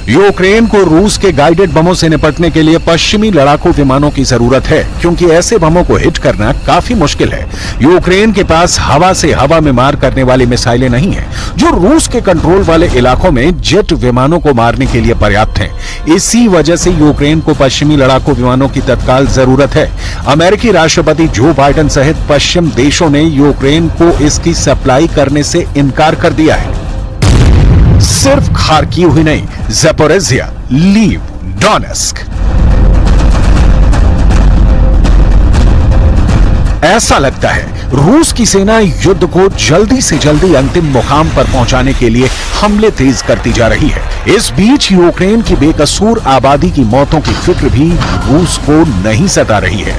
यूक्रेन को रूस के गाइडेड बमों से निपटने के लिए पश्चिमी लड़ाकू विमानों की जरूरत है, क्योंकि ऐसे बमों को हिट करना काफी मुश्किल है। यूक्रेन के पास हवा से हवा में मार करने वाली मिसाइलें नहीं हैं, जो रूस के कंट्रोल वाले इलाकों में जेट विमानों को मारने के लिए पर्याप्त हैं। इसी वजह से यूक्रेन को पश्चिमी लड़ाकू विमानों की तत्काल जरूरत है। अमेरिकी राष्ट्रपति जो बाइडेन सहित पश्चिम देशों ने यूक्रेन को इसकी सप्लाई करने से इनकार कर दिया है। सिर्फ खार्किव ही नहीं, ज़पोरिज़िया, लीव, डोनेस्क। ऐसा लगता है रूस की सेना युद्ध को जल्दी से जल्दी अंतिम मुकाम पर पहुंचाने के लिए हमले तेज करती जा रही है। इस बीच यूक्रेन की बेकसूर आबादी की मौतों की फिक्र भी रूस को नहीं सता रही है।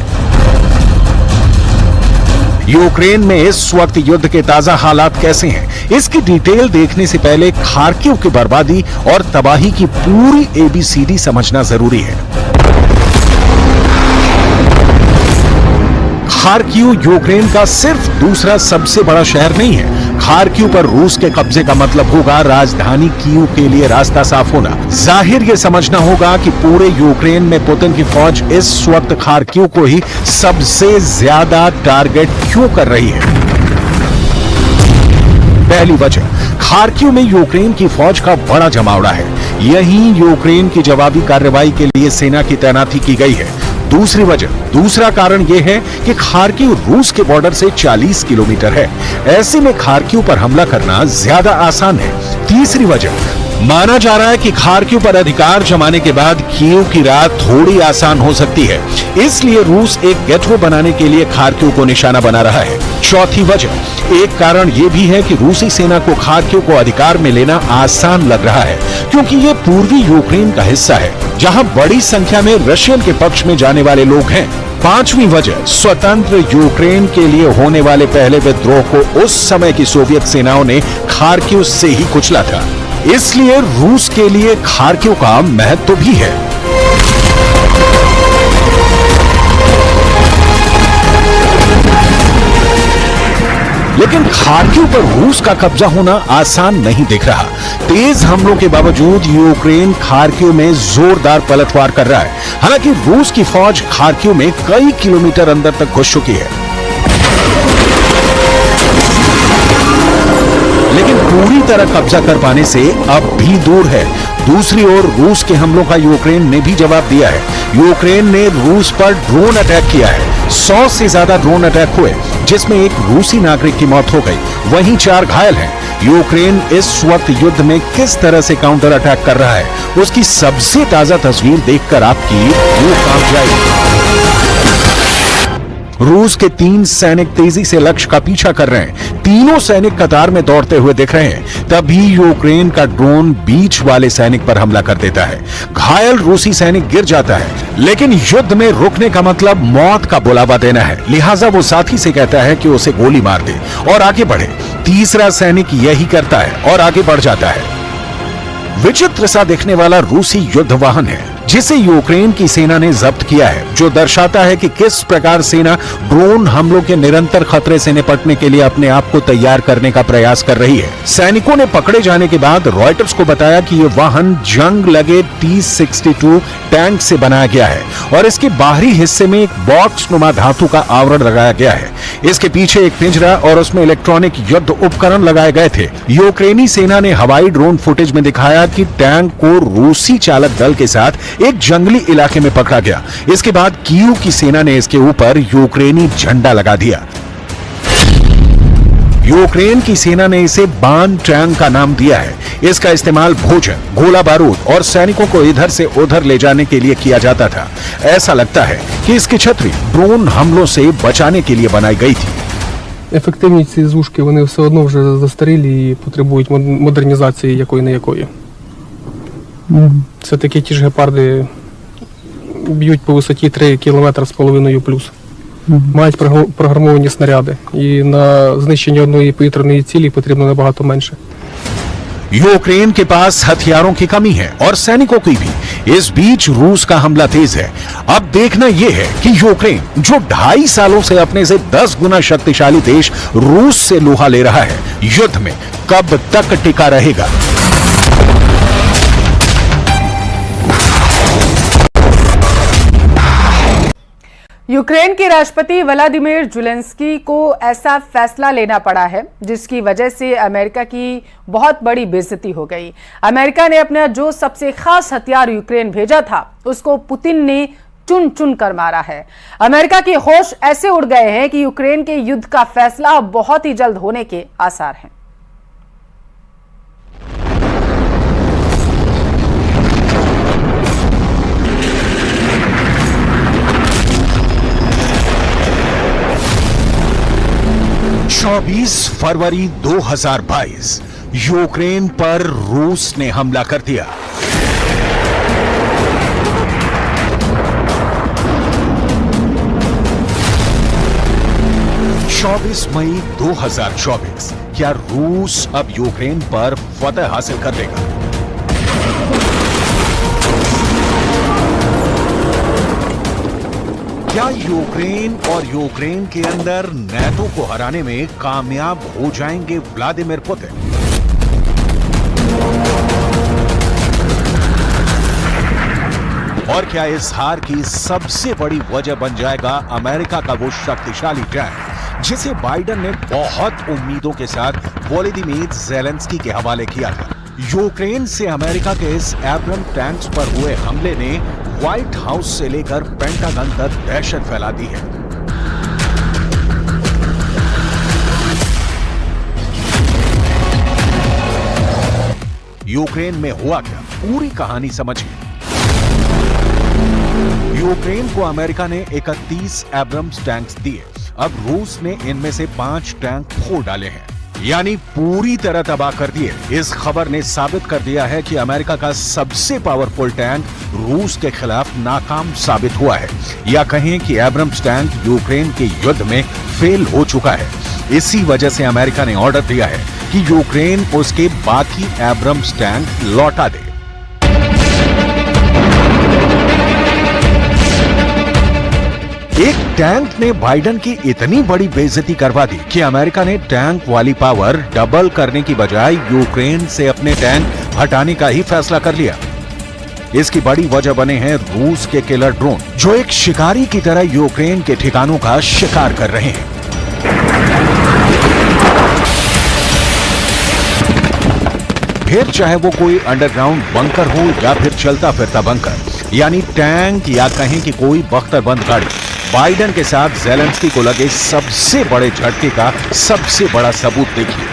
यूक्रेन में इस वक्त युद्ध के ताजा हालात कैसे हैं, इसकी डिटेल देखने से पहले खार्किव की बर्बादी और तबाही की पूरी ABCD समझना जरूरी है। खार्किव यूक्रेन का सिर्फ दूसरा सबसे बड़ा शहर नहीं है। खार्किव पर रूस के कब्जे का मतलब होगा राजधानी कीव के लिए रास्ता साफ होना। जाहिर ये समझना होगा कि पूरे यूक्रेन में पुतिन की फौज इस वक्त खार्किव को ही सबसे ज्यादा टारगेट क्यों कर रही है। पहली वजह, खार्किव में यूक्रेन की फौज का बड़ा जमावड़ा है। यहीं यूक्रेन की जवाबी कार्रवाई के लिए सेना की तैनाती की गई है। दूसरी वजह, दूसरा कारण यह है कि खार्किव रूस के बॉर्डर से 40 किलोमीटर है। ऐसे में खार्किव पर हमला करना ज्यादा आसान है। तीसरी वजह, माना जा रहा है कि खार्किव पर अधिकार जमाने के बाद कीव की रात थोड़ी आसान हो सकती है, इसलिए रूस एक गेटवे बनाने के लिए खार्किव को निशाना बना रहा है। चौथी वजह, एक कारण यह भी है कि रूसी सेना को खार्किव को अधिकार में लेना आसान लग रहा है, क्योंकि यह पूर्वी यूक्रेन का हिस्सा है, जहां बड़ी संख्या में रशियन के पक्ष में जाने वाले लोग हैं। पांचवी वजह, स्वतंत्र यूक्रेन के लिए होने वाले पहले विद्रोह को उस समय की सोवियत सेनाओं ने खार्किव से ही कुचला था, इसलिए रूस के लिए खार्किव का महत्व भी है। लेकिन खार्किव पर रूस का कब्जा होना आसान नहीं दिख रहा। तेज हमलों के बावजूद यूक्रेन खार्किव में जोरदार पलटवार कर रहा है। हालांकि रूस की फौज खार्किव में कई किलोमीटर अंदर तक घुस चुकी है, लेकिन पूरी तरह कब्जा कर पाने से अब भी दूर है। दूसरी ओर रूस के हमलों का यूक्रेन ने भी जवाब दिया है। यूक्रेन ने रूस पर ड्रोन अटैक किया है। 100 से ज्यादा ड्रोन अटैक हुए, जिसमें एक रूसी नागरिक की मौत हो गई, वहीं 4 घायल हैं। यूक्रेन इस वक्त युद्ध में किस तरह से काउंटर अटैक कर रहा है, उसकी सबसे ताजा तस्वीर देखकर आपकी रूह कांप जाएगी। रूस के 3 सैनिक तेजी से लक्ष्य का पीछा कर रहे हैं। तीनों सैनिक कतार में दौड़ते हुए दिख रहे हैं। तभी यूक्रेन का ड्रोन बीच वाले सैनिक पर हमला कर देता है। घायल रूसी सैनिक गिर जाता है, लेकिन युद्ध में रुकने का मतलब मौत का बुलावा देना है। लिहाजा वो साथी से कहता है कि उसे गोली मार दे और आगे बढ़े। तीसरा सैनिक यही करता है और आगे बढ़ जाता है। विचित्र सा दिखने वाला रूसी युद्ध वाहन है, जिसे यूक्रेन की सेना ने जब्त किया है, जो दर्शाता है कि किस प्रकार सेना ड्रोन हमलों के निरंतर खतरे से निपटने के लिए अपने आप को तैयार करने का प्रयास कर रही है। सैनिकों ने पकड़े जाने के बाद रॉयटर्स को बताया कि यह वाहन जंग लगे T-62 टैंक से बनाया गया है और इसके बाहरी हिस्से में एक बॉक्स नुमा धातु का आवरण लगाया गया है। इसके पीछे एक पिंजरा और उसमें इलेक्ट्रॉनिक युद्ध उपकरण लगाए गए थे। यूक्रेनी सेना ने हवाई ड्रोन फुटेज में दिखाया कि टैंक को रूसी चालक दल के साथ एक जंगली इलाके में पकड़ा गया। इसके बाद कीव की सेना ने इसके ऊपर यूक्रेनी झंडा लगा दिया। यूक्रेन की सेना ने इसे बान टैंक का नाम दिया है। इसका इस्तेमाल भोजन, गोला बारूद और सैनिकों को इधर से उधर ले जाने के लिए किया जाता था। ऐसा लगता है कि इसकी छतरी ड्रोन हमलों से बचाने के लिए बनाई गई थी। Ефективні ці зушки, вони все одно вже застарілі і потребують модернізації якої не якої. Це такі ті ж гепарди б'ють по висоті 3,5 кілометри плюс. Мають програмовані снаряди. І на знищення одної повітряної цілі потрібно набагато менше. यूक्रेन के पास हथियारों की कमी है और सैनिकों की भी। इस बीच रूस का हमला तेज है। अब देखना यह है कि यूक्रेन, जो 2.5 सालों से अपने से 10 गुना शक्तिशाली देश रूस से लोहा ले रहा है, युद्ध में कब तक टिका रहेगा। यूक्रेन के राष्ट्रपति व्लादिमीर ज़ेलेंस्की को ऐसा फैसला लेना पड़ा है जिसकी वजह से अमेरिका की बहुत बड़ी बेइज्जती हो गई। अमेरिका ने अपना जो सबसे खास हथियार यूक्रेन भेजा था, उसको पुतिन ने चुन चुन कर मारा है। अमेरिका के होश ऐसे उड़ गए हैं कि यूक्रेन के युद्ध का फैसला बहुत ही जल्द होने के आसार हैं। फरवरी 2022 यूक्रेन पर रूस ने हमला कर दिया। मई 2024 क्या रूस अब यूक्रेन पर फतह हासिल कर लेगा? क्या यूक्रेन और यूक्रेन के अंदर नेटो को हराने में कामयाब हो जाएंगे व्लादिमीर पुतिन? और क्या इस हार की सबसे बड़ी वजह बन जाएगा अमेरिका का वो शक्तिशाली टैंक जिसे बाइडेन ने बहुत उम्मीदों के साथ वोलोदिमीर ज़ेलेंस्की के हवाले किया था? यूक्रेन से अमेरिका के इस एब्रम टैंक्स पर हुए हमले ने व्हाइट हाउस से लेकर पेंटागन तक दहशत फैला दी है। यूक्रेन में हुआ क्या, पूरी कहानी समझिए। यूक्रेन को अमेरिका ने 31 एब्रम्स टैंक्स दिए। अब रूस ने इनमें से 5 टैंक फोड़ डाले हैं, यानी पूरी तरह तबाह कर दिए। इस खबर ने साबित कर दिया है कि अमेरिका का सबसे पावरफुल टैंक रूस के खिलाफ नाकाम साबित हुआ है, या कहें कि एब्रम्स टैंक यूक्रेन के युद्ध में फेल हो चुका है। इसी वजह से अमेरिका ने ऑर्डर दिया है कि यूक्रेन उसके बाकी एब्रम्स टैंक लौटा दे। एक टैंक ने बाइडेन की इतनी बड़ी बेइज्जती करवा दी कि अमेरिका ने टैंक वाली पावर डबल करने की बजाय यूक्रेन से अपने टैंक हटाने का ही फैसला कर लिया। इसकी बड़ी वजह बने हैं रूस के किलर ड्रोन, जो एक शिकारी की तरह यूक्रेन के ठिकानों का शिकार कर रहे हैं। फिर चाहे वो कोई अंडरग्राउंड बंकर हो या फिर चलता फिरता बंकर, यानी टैंक या कहें कि कोई बख्तरबंद गाड़ी। बाइडेन के साथ ज़ेलेंस्की को लगे सबसे बड़े झटके का सबसे बड़ा सबूत देखिए।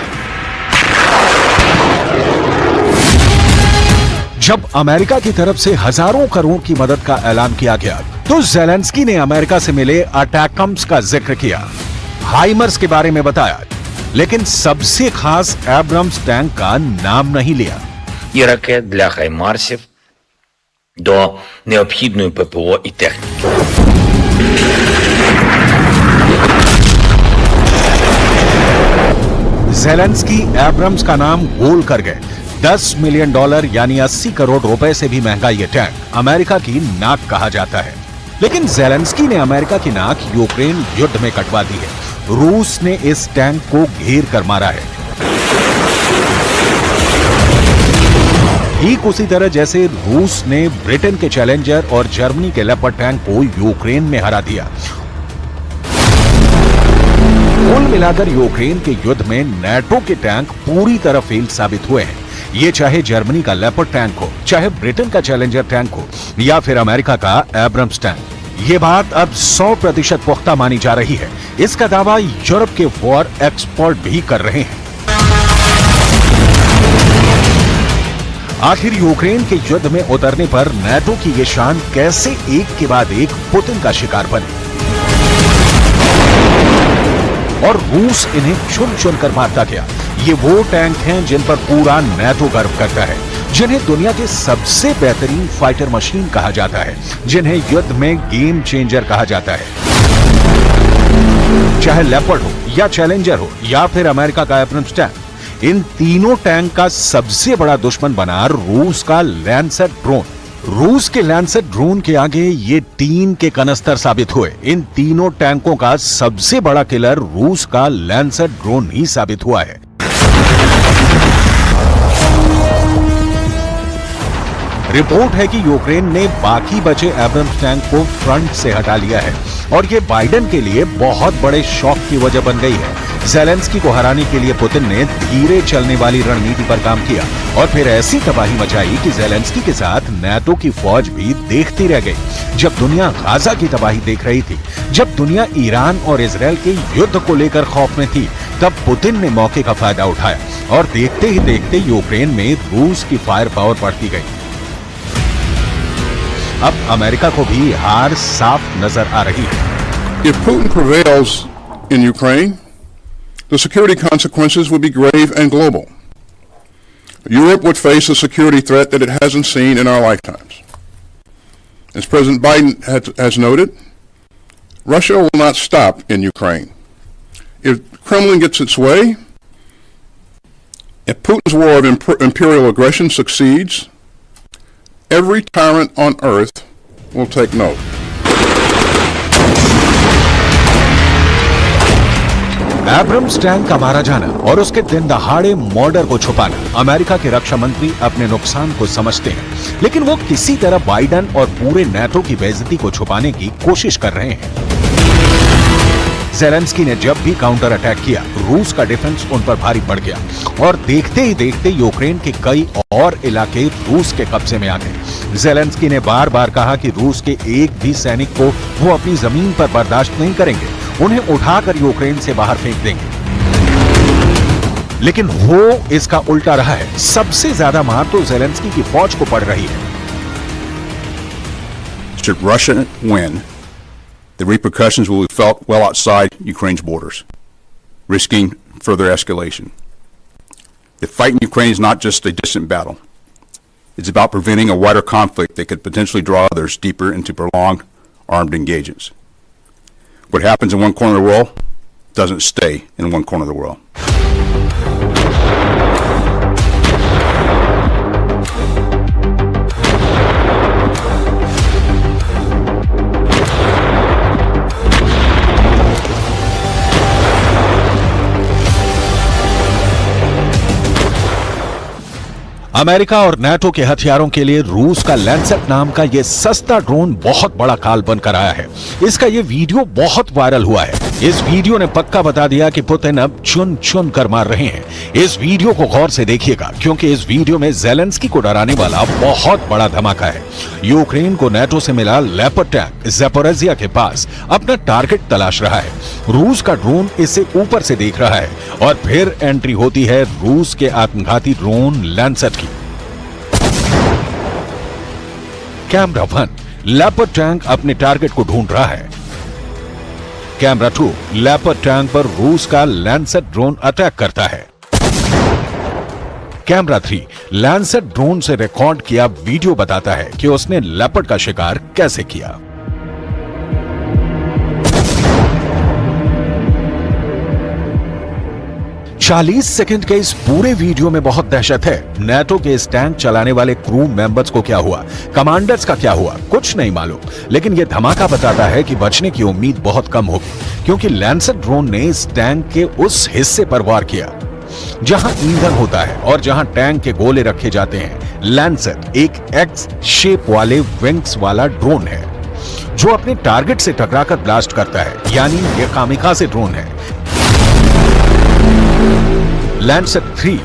जब अमेरिका की तरफ से हजारों करोड़ की मदद का ऐलान किया गया, तो ज़ेलेंस्की ने अमेरिका से मिले अटैकम्स का जिक्र किया, हाइमर्स के बारे में बताया, लेकिन सबसे खास एब्रम्स टैंक का नाम नहीं लिया। І ракет для хаймарсів до необхідної ППО і техніки. ज़ेलेंस्की एब्रम्स का नाम गोल कर गए। $10 मिलियन यानी 80 करोड़ रुपए से भी महंगा ये टैंक अमेरिका की नाक कहा जाता है। लेकिन ज़ेलेंस्की ने अमेरिका की नाक यूक्रेन युद्ध में कटवा दी है। रूस ने इस टैंक को घेर कर मारा है। ठीक उसी तरह जैसे रूस ने ब्रिटेन के चैलेंजर और जर्मनी के लेपर्ड टैंक को यूक्रेन में हरा दिया। कुल मिलाकर यूक्रेन के युद्ध में नेटो के टैंक पूरी तरह फेल साबित हुए हैं। ये चाहे जर्मनी का लेपर्ड टैंक हो, चाहे ब्रिटेन का चैलेंजर टैंक हो, या फिर अमेरिका का एब्रम्स टैंक। ये बात अब 100% पुख्ता मानी जा रही है। इसका दावा यूरोप के वॉर एक्सपर्ट भी कर रहे हैं। आखिर यूक्रेन के युद्ध में उतरने पर नेटो की ये शान कैसे एक के बाद एक पुतिन का शिकार बनी, और रूस इन्हें चुन चुन कर मारता गया। ये वो टैंक हैं जिन पर पूरा नेटो गर्व करता है, जिन्हें दुनिया के सबसे बेहतरीन फाइटर मशीन कहा जाता है, जिन्हें युद्ध में गेम चेंजर कहा जाता है। चाहे लेपर्ड हो या चैलेंजर हो या फिर अमेरिका का एब्रम्स टैंक, इन तीनों टैंक का सबसे बड़ा दुश्मन बना रूस का लैंसर ड्रोन। रूस के लैंसर ड्रोन के आगे ये टीन के कनस्तर साबित हुए। इन तीनों टैंकों का सबसे बड़ा किलर रूस का लैंसर ड्रोन ही साबित हुआ है। रिपोर्ट है कि यूक्रेन ने बाकी बचे एब्रम्स टैंक को फ्रंट से हटा लिया है, और ये बाइडेन के लिए बहुत बड़े शॉक की वजह बन गई है। ज़ेलेंस्की को हराने के लिए पुतिन ने धीरे चलने वाली रणनीति पर काम किया, और फिर ऐसी तबाही मचाई कि ज़ेलेंस्की के साथ नेटो की फौज भी देखती रह गई। जब दुनिया गाजा की तबाही देख रही थी, जब दुनिया ईरान और इजरायल के युद्ध को लेकर खौफ में थी, तब पुतिन ने मौके का फायदा उठाया, और देखते ही देखते यूक्रेन में रूस की फायर पावर बढ़ती गई। अब अमेरिका को भी हार साफ नजर आ रही है। If Putin prevails in Ukraine, the security consequences would be grave and global. Europe would face a security threat that it hasn't seen in our lifetimes. As President Biden has noted, Russia will not stop in Ukraine. If Kremlin gets its way, if Putin's war of imperial aggression succeeds, every tyrant on earth will take note. Abrams tank का मारा जाना और उसके दिन दहाड़े murder को छुपाना America के रक्षा मंत्री अपने नुकसान को समझते हैं, लेकिन वो किसी तरह बाइडेन और पूरे नेटो की बेइज्जती को छुपाने की कोशिश कर रहे हैं। ज़ेलेंस्की ने जब भी काउंटर अटैक किया, रूस का डिफेंस उन पर भारी पड़ गया, और देखते ही देखते यूक्रेन के कई और इलाके रूस के कब्जे में आ गए। जेलेंस्की ने बार बार कहा कि रूस के एक भी सैनिक को वो अपनी जमीन पर बर्दाश्त नहीं करेंगे, उन्हें उठाकर यूक्रेन से बाहर फेंक देंगे। लेकिन हो इसका उल्टा रहा है। सबसे ज्यादा मार तो जेलेंस्की की फौज को पड़ रही है। Should Russia win, the repercussions will be felt well outside Ukraine's borders, risking further escalation. The fight in Ukraine is not just a distant battle. It's about preventing a wider conflict that could potentially draw others deeper into prolonged armed engagements. What happens in one corner of the world doesn't stay in one corner of the world. America और NATO के हथियारों के लिए रूस का Lancet नाम का यह सस्ता ड्रोन बहुत बड़ा काल बनकर आया है। इसका यह वीडियो बहुत वायरल हुआ है। इस वीडियो ने पक्का बता दिया कि पुतिन अब चुन चुन कर मार रहे हैं। इस वीडियो को गौर से देखिएगा, क्योंकि इस वीडियो में जेलेंस्की को डराने वाला बहुत बड़ा धमाका है। यूक्रेन को नाटो से मिला लेपर्ड टैंक ज़ैपोरिज़िया के पास अपना टारगेट तलाश रहा है। रूस का ड्रोन इसे ऊपर से देख रहा है और फिर एंट्री होती है रूस के आत्मघाती ड्रोन लैंसेट की। कैमरा 1, लेपर्ड टैंक अपने टारगेट को ढूंढ रहा है। कैमरा 2, लेपर्ड टैंक पर रूस का लैंसेट ड्रोन अटैक करता है। कैमरा 3, लैंसेट ड्रोन से रिकॉर्ड किया वीडियो बताता है कि उसने लेपर्ड का शिकार कैसे किया। चालीस सेकंड के इस पूरे वीडियो में बहुत दहशत है। नाटो के इस टैंक चलाने वाले क्रू मेंबर्स को क्या हुआ, कमांडर्स का क्या हुआ, कुछ नहीं मालूम। लेकिन यह धमाका बताता है कि बचने की उम्मीद बहुत कम होगी, क्योंकि लैंसेट ड्रोन ने इस टैंक के उस हिस्से पर वार किया जहां ईंधन होता है और जहां टैंक के गोले रखे जाते हैं। लैंसेट एक एक्स शेप वाले विंग्स वाला ड्रोन है जो अपने टारगेट से टकराकर ब्लास्ट करता है, यानी यह कामिकाज़े ड्रोन है। लैंसेट 3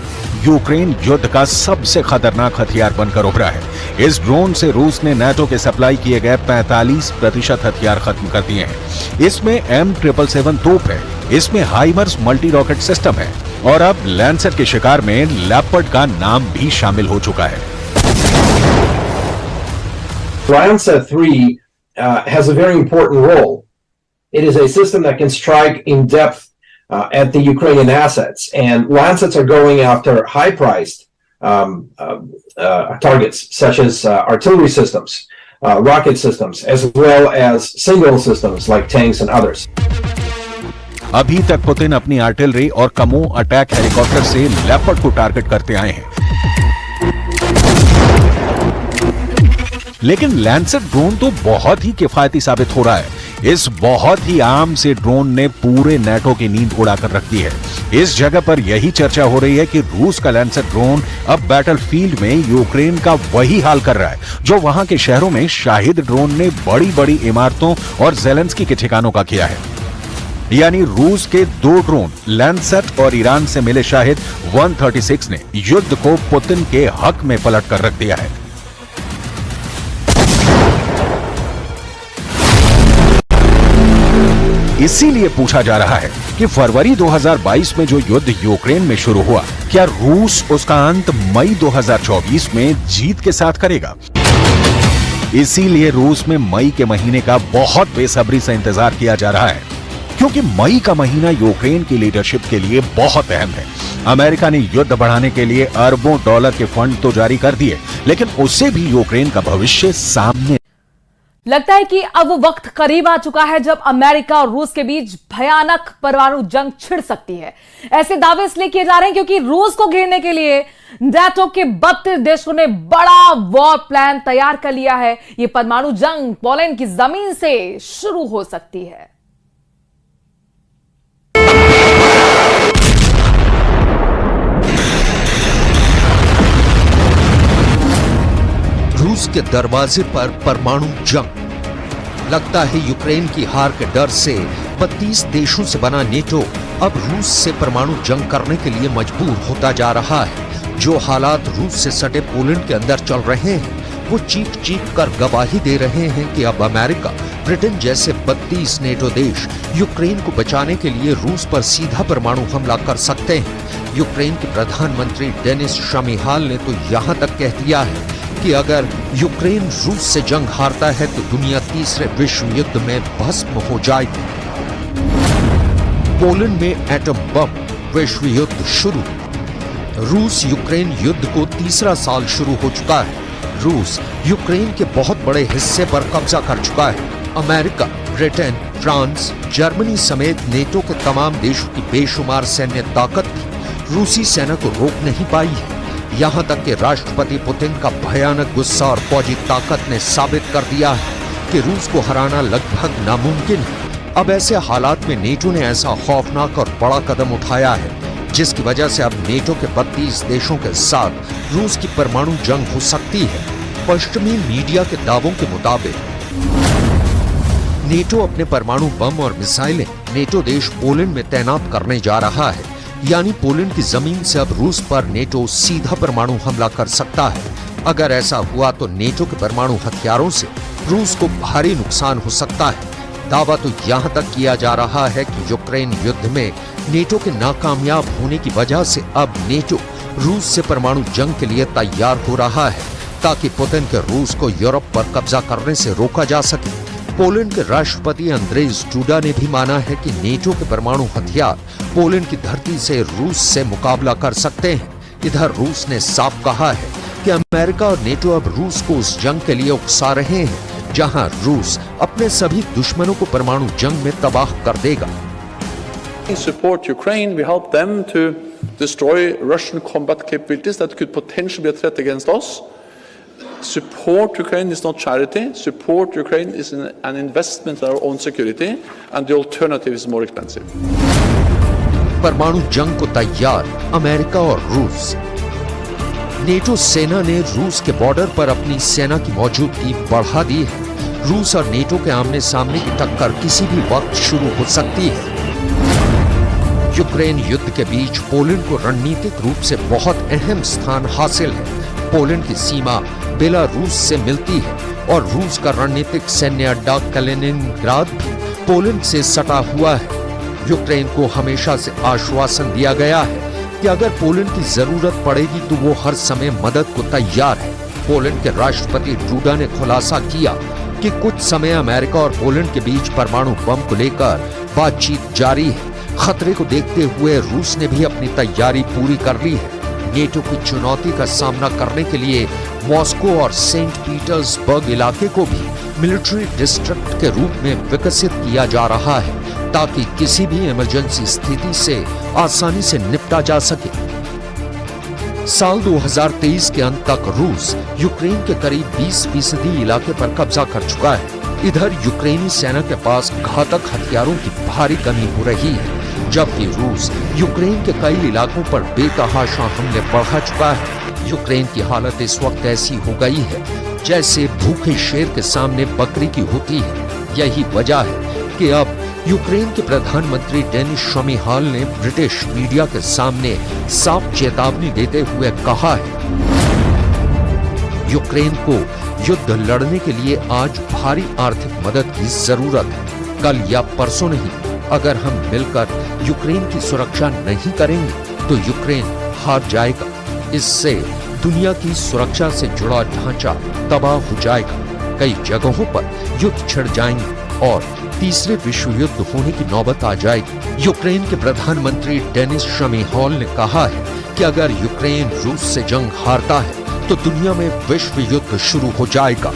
यूक्रेन युद्ध का सबसे खतरनाक हथियार बनकर उभरा है। इस ड्रोन से रूस ने नाटो के सप्लाई किए गए 45% हथियार खत्म कर दिए हैं। इसमें M777 तोप है, इसमें हाइमर्स मल्टी रॉकेट सिस्टम है और अब लैंसेट के शिकार में लेपर्ड का नाम भी शामिल हो चुका है। Lancet 3 has a very important role. It is a system that can strike in depth at the Ukrainian assets, and Lancets are going after high-priced targets such as artillery systems, rocket systems, as well as single systems like tanks and others. अभी तक Putin अपनी artillery और कमो attack helicopter से leopard को target करते आए हैं, लेकिन लैंसेट ड्रोन तो बहुत ही किफायती साबित हो रहा है। इस बहुत ही आम से ड्रोन ने पूरे नाटो की नींद उड़ाकर रख दी है। इस जगह पर यही चर्चा हो रही है कि रूस का लैंसेट ड्रोन अब बैटलफील्ड में यूक्रेन का वही हाल कर रहा है जो वहां के शहरों में शाहिद ड्रोन ने बड़ी बड़ी इमारतों और जेलेंस्की के ठिकानों का किया है। यानी रूस के 2 ड्रोन लैंसेट और ईरान से मिले शाहिद 136 ने युद्ध को पुतिन के हक में पलट कर रख दिया है। इसीलिए पूछा जा रहा है कि फरवरी 2022 में जो युद्ध यूक्रेन में शुरू हुआ, क्या रूस उसका अंत मई 2024 में जीत के साथ करेगा? इसीलिए रूस में मई के महीने का बहुत बेसब्री से इंतजार किया जा रहा है, क्योंकि मई का महीना यूक्रेन की लीडरशिप के लिए बहुत अहम है। अमेरिका ने युद्ध बढ़ाने के लिए अरबों डॉलर के फंड तो जारी कर दिए, लेकिन उससे भी यूक्रेन का भविष्य सामने। लगता है कि अब वो वक्त करीब आ चुका है जब अमेरिका और रूस के बीच भयानक परमाणु जंग छिड़ सकती है। ऐसे दावे इसलिए किए जा रहे हैं क्योंकि रूस को घेरने के लिए नाटो के 32 देशों ने बड़ा वॉर प्लान तैयार कर लिया है। ये परमाणु जंग पोलैंड की जमीन से शुरू हो सकती है। रूस के दरवाजे पर परमाणु जंग। लगता है यूक्रेन की हार के डर से 32 देशों से बना नेटो अब रूस से परमाणु जंग करने के लिए मजबूर होता जा रहा है। जो हालात रूस से सटे पोलैंड के अंदर चल रहे हैं, वो चीख चीख कर गवाही दे रहे हैं कि अब अमेरिका, ब्रिटेन जैसे 32 नेटो देश यूक्रेन को बचाने के लिए रूस पर सीधा परमाणु हमला कर सकते हैं। यूक्रेन के प्रधानमंत्री डेनिस शमिहाल ने तो यहाँ तक कह दिया है कि अगर यूक्रेन रूस से जंग हारता है तो दुनिया तीसरे विश्व युद्ध में भस्म हो जाएगी। पोलैंड में एटम बम, विश्व युद्ध शुरू। रूस यूक्रेन युद्ध को तीसरा साल शुरू हो चुका है। रूस यूक्रेन के बहुत बड़े हिस्से पर कब्जा कर चुका है। अमेरिका, ब्रिटेन, फ्रांस, जर्मनी समेत नेटो के तमाम देशों की बेशुमार सैन्य ताकत भी रूसी सेना को रोक नहीं पाई है। यहाँ तक कि राष्ट्रपति पुतिन का भयानक गुस्सा और फौजी ताकत ने साबित कर दिया है कि रूस को हराना लगभग नामुमकिन है। अब ऐसे हालात में नेटो ने ऐसा खौफनाक और बड़ा कदम उठाया है जिसकी वजह से अब नेटो के 32 देशों के साथ रूस की परमाणु जंग हो सकती है। पश्चिमी मीडिया के दावों के मुताबिक नेटो अपने परमाणु बम और मिसाइलें नेटो देश पोलैंड में तैनात करने जा रहा है। यानी पोलैंड की जमीन से अब रूस पर नेटो सीधा परमाणु हमला कर सकता है। अगर ऐसा हुआ तो नेटो के परमाणु हथियारों से रूस को भारी नुकसान हो सकता है। दावा तो यहाँ तक किया जा रहा है कि यूक्रेन युद्ध में नेटो के नाकामयाब होने की वजह से अब नेटो रूस से परमाणु जंग के लिए तैयार हो रहा है ताकि पुतिन के रूस को यूरोप पर कब्जा करने से रोका जा सके। पोलैंड के राष्ट्रपति अंद्रेज डूडा ने भी माना है कि नेटो के परमाणु हथियार पोलैंड की धरती से रूस से मुकाबला कर सकते हैं। इधर रूस ने साफ कहा है कि अमेरिका और नेटो अब रूस को उस जंग के लिए उकसा रहे हैं जहां रूस अपने सभी दुश्मनों को परमाणु जंग में तबाह कर देगा। Support Ukraine, we help them to destroy Russian combat capabilities that could potentially be a threat against us. Support Ukraine is not charity. Support Ukraine is an investment in our own security, and the alternative is more expensive. परमाणु जंग को तैयार America और रूस। NATO सेना ने रूस के बॉर्डर पर अपनी सेना की मौजूदगी बढ़ा दी है। रूस और नेटो के आमने सामने की टक्कर किसी भी वक्त शुरू हो सकती है। यूक्रेन युद्ध के बीच पोलैंड को रणनीतिक रूप से बहुत अहम स्थान हासिल है। पोलैंड की सीमा बेलारूस से मिलती है और रूस का रणनीतिक सैन्य अड्डा कलिनिनग्राद भी पोलैंड से सटा हुआ है। यूक्रेन को हमेशा से आश्वासन दिया गया है कि अगर पोलैंड की जरूरत पड़ेगी तो वो हर समय मदद को तैयार है। पोलैंड के राष्ट्रपति डूडा ने खुलासा किया कि कुछ समय अमेरिका और पोलैंड के बीच परमाणु बम को लेकर बातचीत जारी है। खतरे को देखते हुए रूस ने भी अपनी तैयारी पूरी कर ली है। नेटो की चुनौती का सामना करने के लिए मॉस्को और सेंट पीटर्सबर्ग इलाके को भी मिलिट्री डिस्ट्रिक्ट के रूप में विकसित किया जा रहा है ताकि किसी भी इमरजेंसी स्थिति से आसानी से निपटा जा सके। साल 2023 के अंत तक रूस यूक्रेन के करीब 20% इलाके पर कब्जा कर चुका है। इधर यूक्रेनी सेना के पास घातक हथियारों की भारी कमी हो रही है, जबकि रूस यूक्रेन के कई इलाकों पर बेतहाशा हमले बढ़ा चुका है। यूक्रेन की हालत इस वक्त ऐसी हो गई है जैसे भूखे शेर के सामने बकरी की होती है। यही वजह है कि अब यूक्रेन के प्रधानमंत्री डेनिस शमिहाल ने ब्रिटिश मीडिया के सामने साफ चेतावनी देते हुए कहा है, यूक्रेन को युद्ध लड़ने के लिए आज भारी आर्थिक मदद की जरूरत है। कल या परसों नहीं, अगर हम मिलकर यूक्रेन की सुरक्षा नहीं करेंगे तो यूक्रेन हार जाएगा। इससे दुनिया की सुरक्षा से जुड़ा ढांचा तबाह हो जाएगा। कई जगहों पर युद्ध छिड़ जाएंगे और तीसरे विश्व युद्ध होने की नौबत आ जाएगी। यूक्रेन के प्रधानमंत्री डेनिस शमिहाल ने कहा है कि अगर यूक्रेन रूस से जंग हारता है तो दुनिया में विश्व युद्ध शुरू हो जाएगा।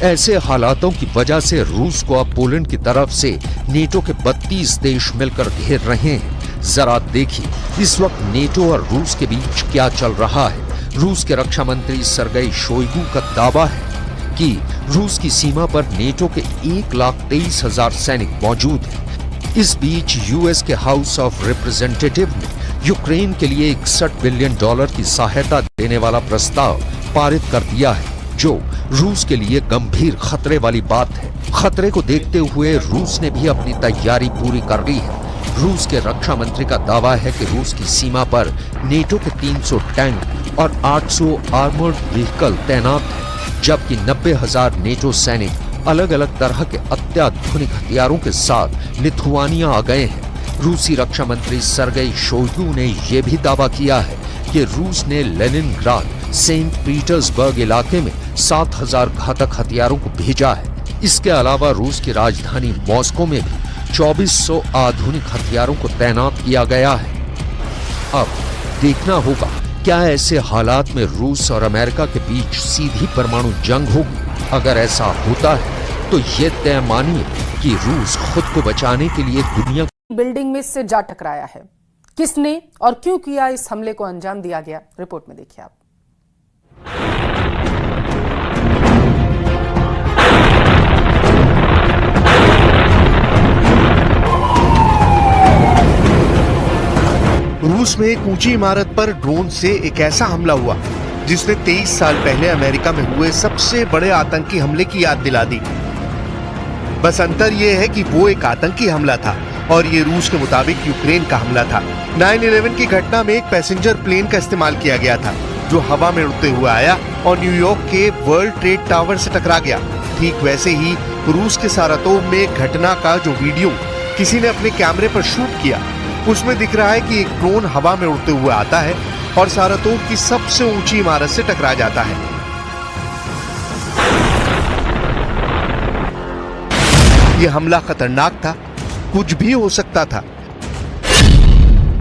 ऐसे हालातों की वजह से रूस को अब पोलैंड की तरफ से नेटो के 32 देश मिलकर घेर रहे हैं। जरा देखिए इस वक्त नेटो और रूस के बीच क्या चल रहा है। रूस के रक्षा मंत्री सर्गेई शोइगु का दावा है कि रूस की सीमा पर नेटो के 1,23,000 सैनिक मौजूद हैं। इस बीच यूएस के हाउस ऑफ रिप्रेजेंटेटिव ने यूक्रेन के लिए $61 बिलियन की सहायता देने वाला प्रस्ताव पारित कर दिया है, जो रूस के लिए गंभीर खतरे वाली बात है। खतरे को देखते हुए रूस ने भी अपनी तैयारी पूरी कर ली है। रूस के रक्षा मंत्री का दावा है कि रूस की सीमा पर नेटो के 300 टैंक और 800 आर्मर्ड व्हीकल तैनात हैं, जबकि 90,000 नेटो सैनिक अलग अलग तरह के अत्याधुनिक हथियारों के साथ लिथुआनिया आ गए हैं। रूसी रक्षा मंत्री सर्गेई शोइगु ने यह भी दावा किया है कि रूस ने लेनिनग्राद, सेंट पीटर्सबर्ग इलाके में 7,000 घातक हथियारों को भेजा है। इसके अलावा रूस की राजधानी मॉस्को में भी 2400 आधुनिक हथियारों को तैनात किया गया है। अब देखना होगा क्या ऐसे हालात में रूस और अमेरिका के बीच सीधी परमाणु जंग होगी। अगर ऐसा होता है तो ये तय मानिए कि रूस खुद को बचाने के लिए दुनिया बिल्डिंग में से जा टकराया है। किसने और क्यों किया इस हमले को अंजाम दिया गया, रिपोर्ट में देखिए आप। रूस में एक ऊंची इमारत पर ड्रोन से एक ऐसा हमला हुआ जिसने 23 साल पहले अमेरिका में हुए सबसे बड़े आतंकी हमले की याद दिला दी। बस अंतर यह है कि वो एक आतंकी हमला था और ये रूस के मुताबिक यूक्रेन का हमला था। 9/11 की घटना में एक पैसेंजर प्लेन का इस्तेमाल किया गया था जो हवा में उड़ते हुए आया और न्यूयॉर्क के वर्ल्ड ट्रेड टावर से टकरा गया। ठीक वैसे ही रूस के सारातोव में घटना का जो वीडियो किसी ने अपने कैमरे पर शूट किया, उसमें दिख रहा है कि एक ड्रोन हवा में उड़ते हुए आता है और सारातोव की सबसे ऊंची इमारत से टकरा जाता है। यह हमला खतरनाक था, कुछ भी हो सकता था,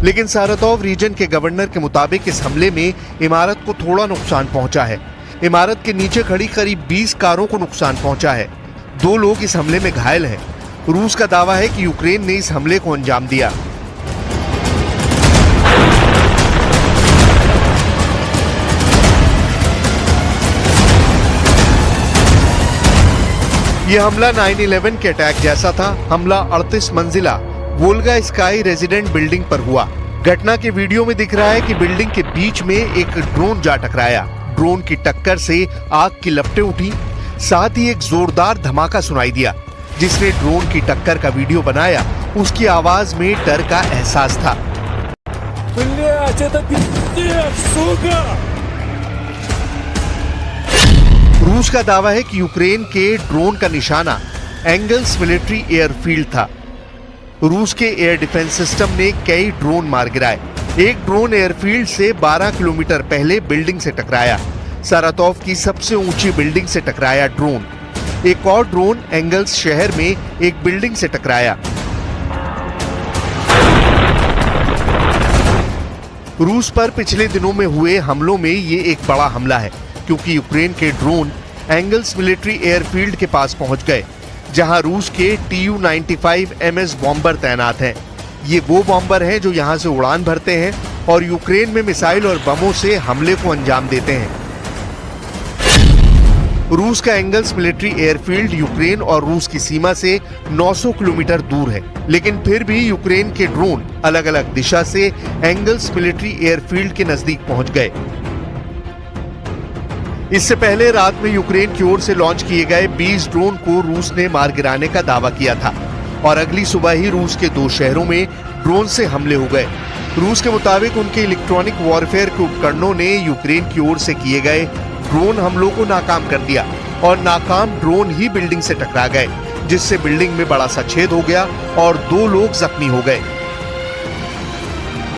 लेकिन सारातोव रीजन के गवर्नर के मुताबिक इस हमले में इमारत को थोड़ा नुकसान पहुंचा है। इमारत के नीचे खड़ी करीब 20 कारों को नुकसान पहुंचा है। 2 लोग इस हमले में घायल हैं। रूस का दावा है कि यूक्रेन ने इस हमले को अंजाम दिया। यह हमला 9/11 के अटैक जैसा था। हमला 38 मंजिला वोल्गा स्काई रेजिडेंट बिल्डिंग पर हुआ। घटना के वीडियो में दिख रहा है कि बिल्डिंग के बीच में एक ड्रोन जा टकराया। ड्रोन की टक्कर से आग की लपटें उठी, साथ ही एक जोरदार धमाका सुनाई दिया। जिसने ड्रोन की टक्कर का वीडियो बनाया, उसकी आवाज में डर का एहसास था। रूस का दावा है कि यूक्रेन के ड्रोन का निशाना एंगल्स मिलिट्री एयरफील्ड था। रूस के एयर डिफेंस सिस्टम ने कई ड्रोन मार गिराए। एक ड्रोन एयरफील्ड से 12 किलोमीटर पहले बिल्डिंग से टकराया। सारातोव की सबसे ऊंची बिल्डिंग से टकराया ड्रोन। एक और ड्रोन एंगल्स शहर में एक बिल्डिंग से टकराया। रूस पर पिछले दिनों में हुए हमलों में ये एक बड़ा हमला है, क्योंकि यूक्रेन के ड्रोन एंगल्स मिलिट्री एयरफील्ड के पास पहुंच गए, जहां रूस के Tu-95 MS बॉम्बर तैनात हैं। ये वो बॉम्बर हैं जो यहां से उड़ान भरते हैं और यूक्रेन में मिसाइल और बमों से हमले को अंजाम देते हैं। रूस का एंगल्स मिलिट्री एयरफील्ड यूक्रेन और रूस की सीमा से 900 किलोमीटर दूर है, लेकिन फिर भी यूक्रेन के ड्रोन अलग अलग दिशा से एंगल्स मिलिट्री एयरफील्ड के नजदीक पहुंच गए। इससे पहले रात में यूक्रेन की ओर से लॉन्च किए गए 20 ड्रोन को रूस ने मार गिराने का दावा किया था और अगली सुबह ही रूस के 2 शहरों में ड्रोन से हमले हो गए। रूस के मुताबिक उनके इलेक्ट्रॉनिक वॉरफेयर के उपकरणों ने यूक्रेन की ओर से किए गए ड्रोन हमलों को नाकाम कर दिया और नाकाम ड्रोन ही बिल्डिंग से टकरा गए, जिससे बिल्डिंग में बड़ा सा छेद हो गया और 2 लोग जख्मी हो गए।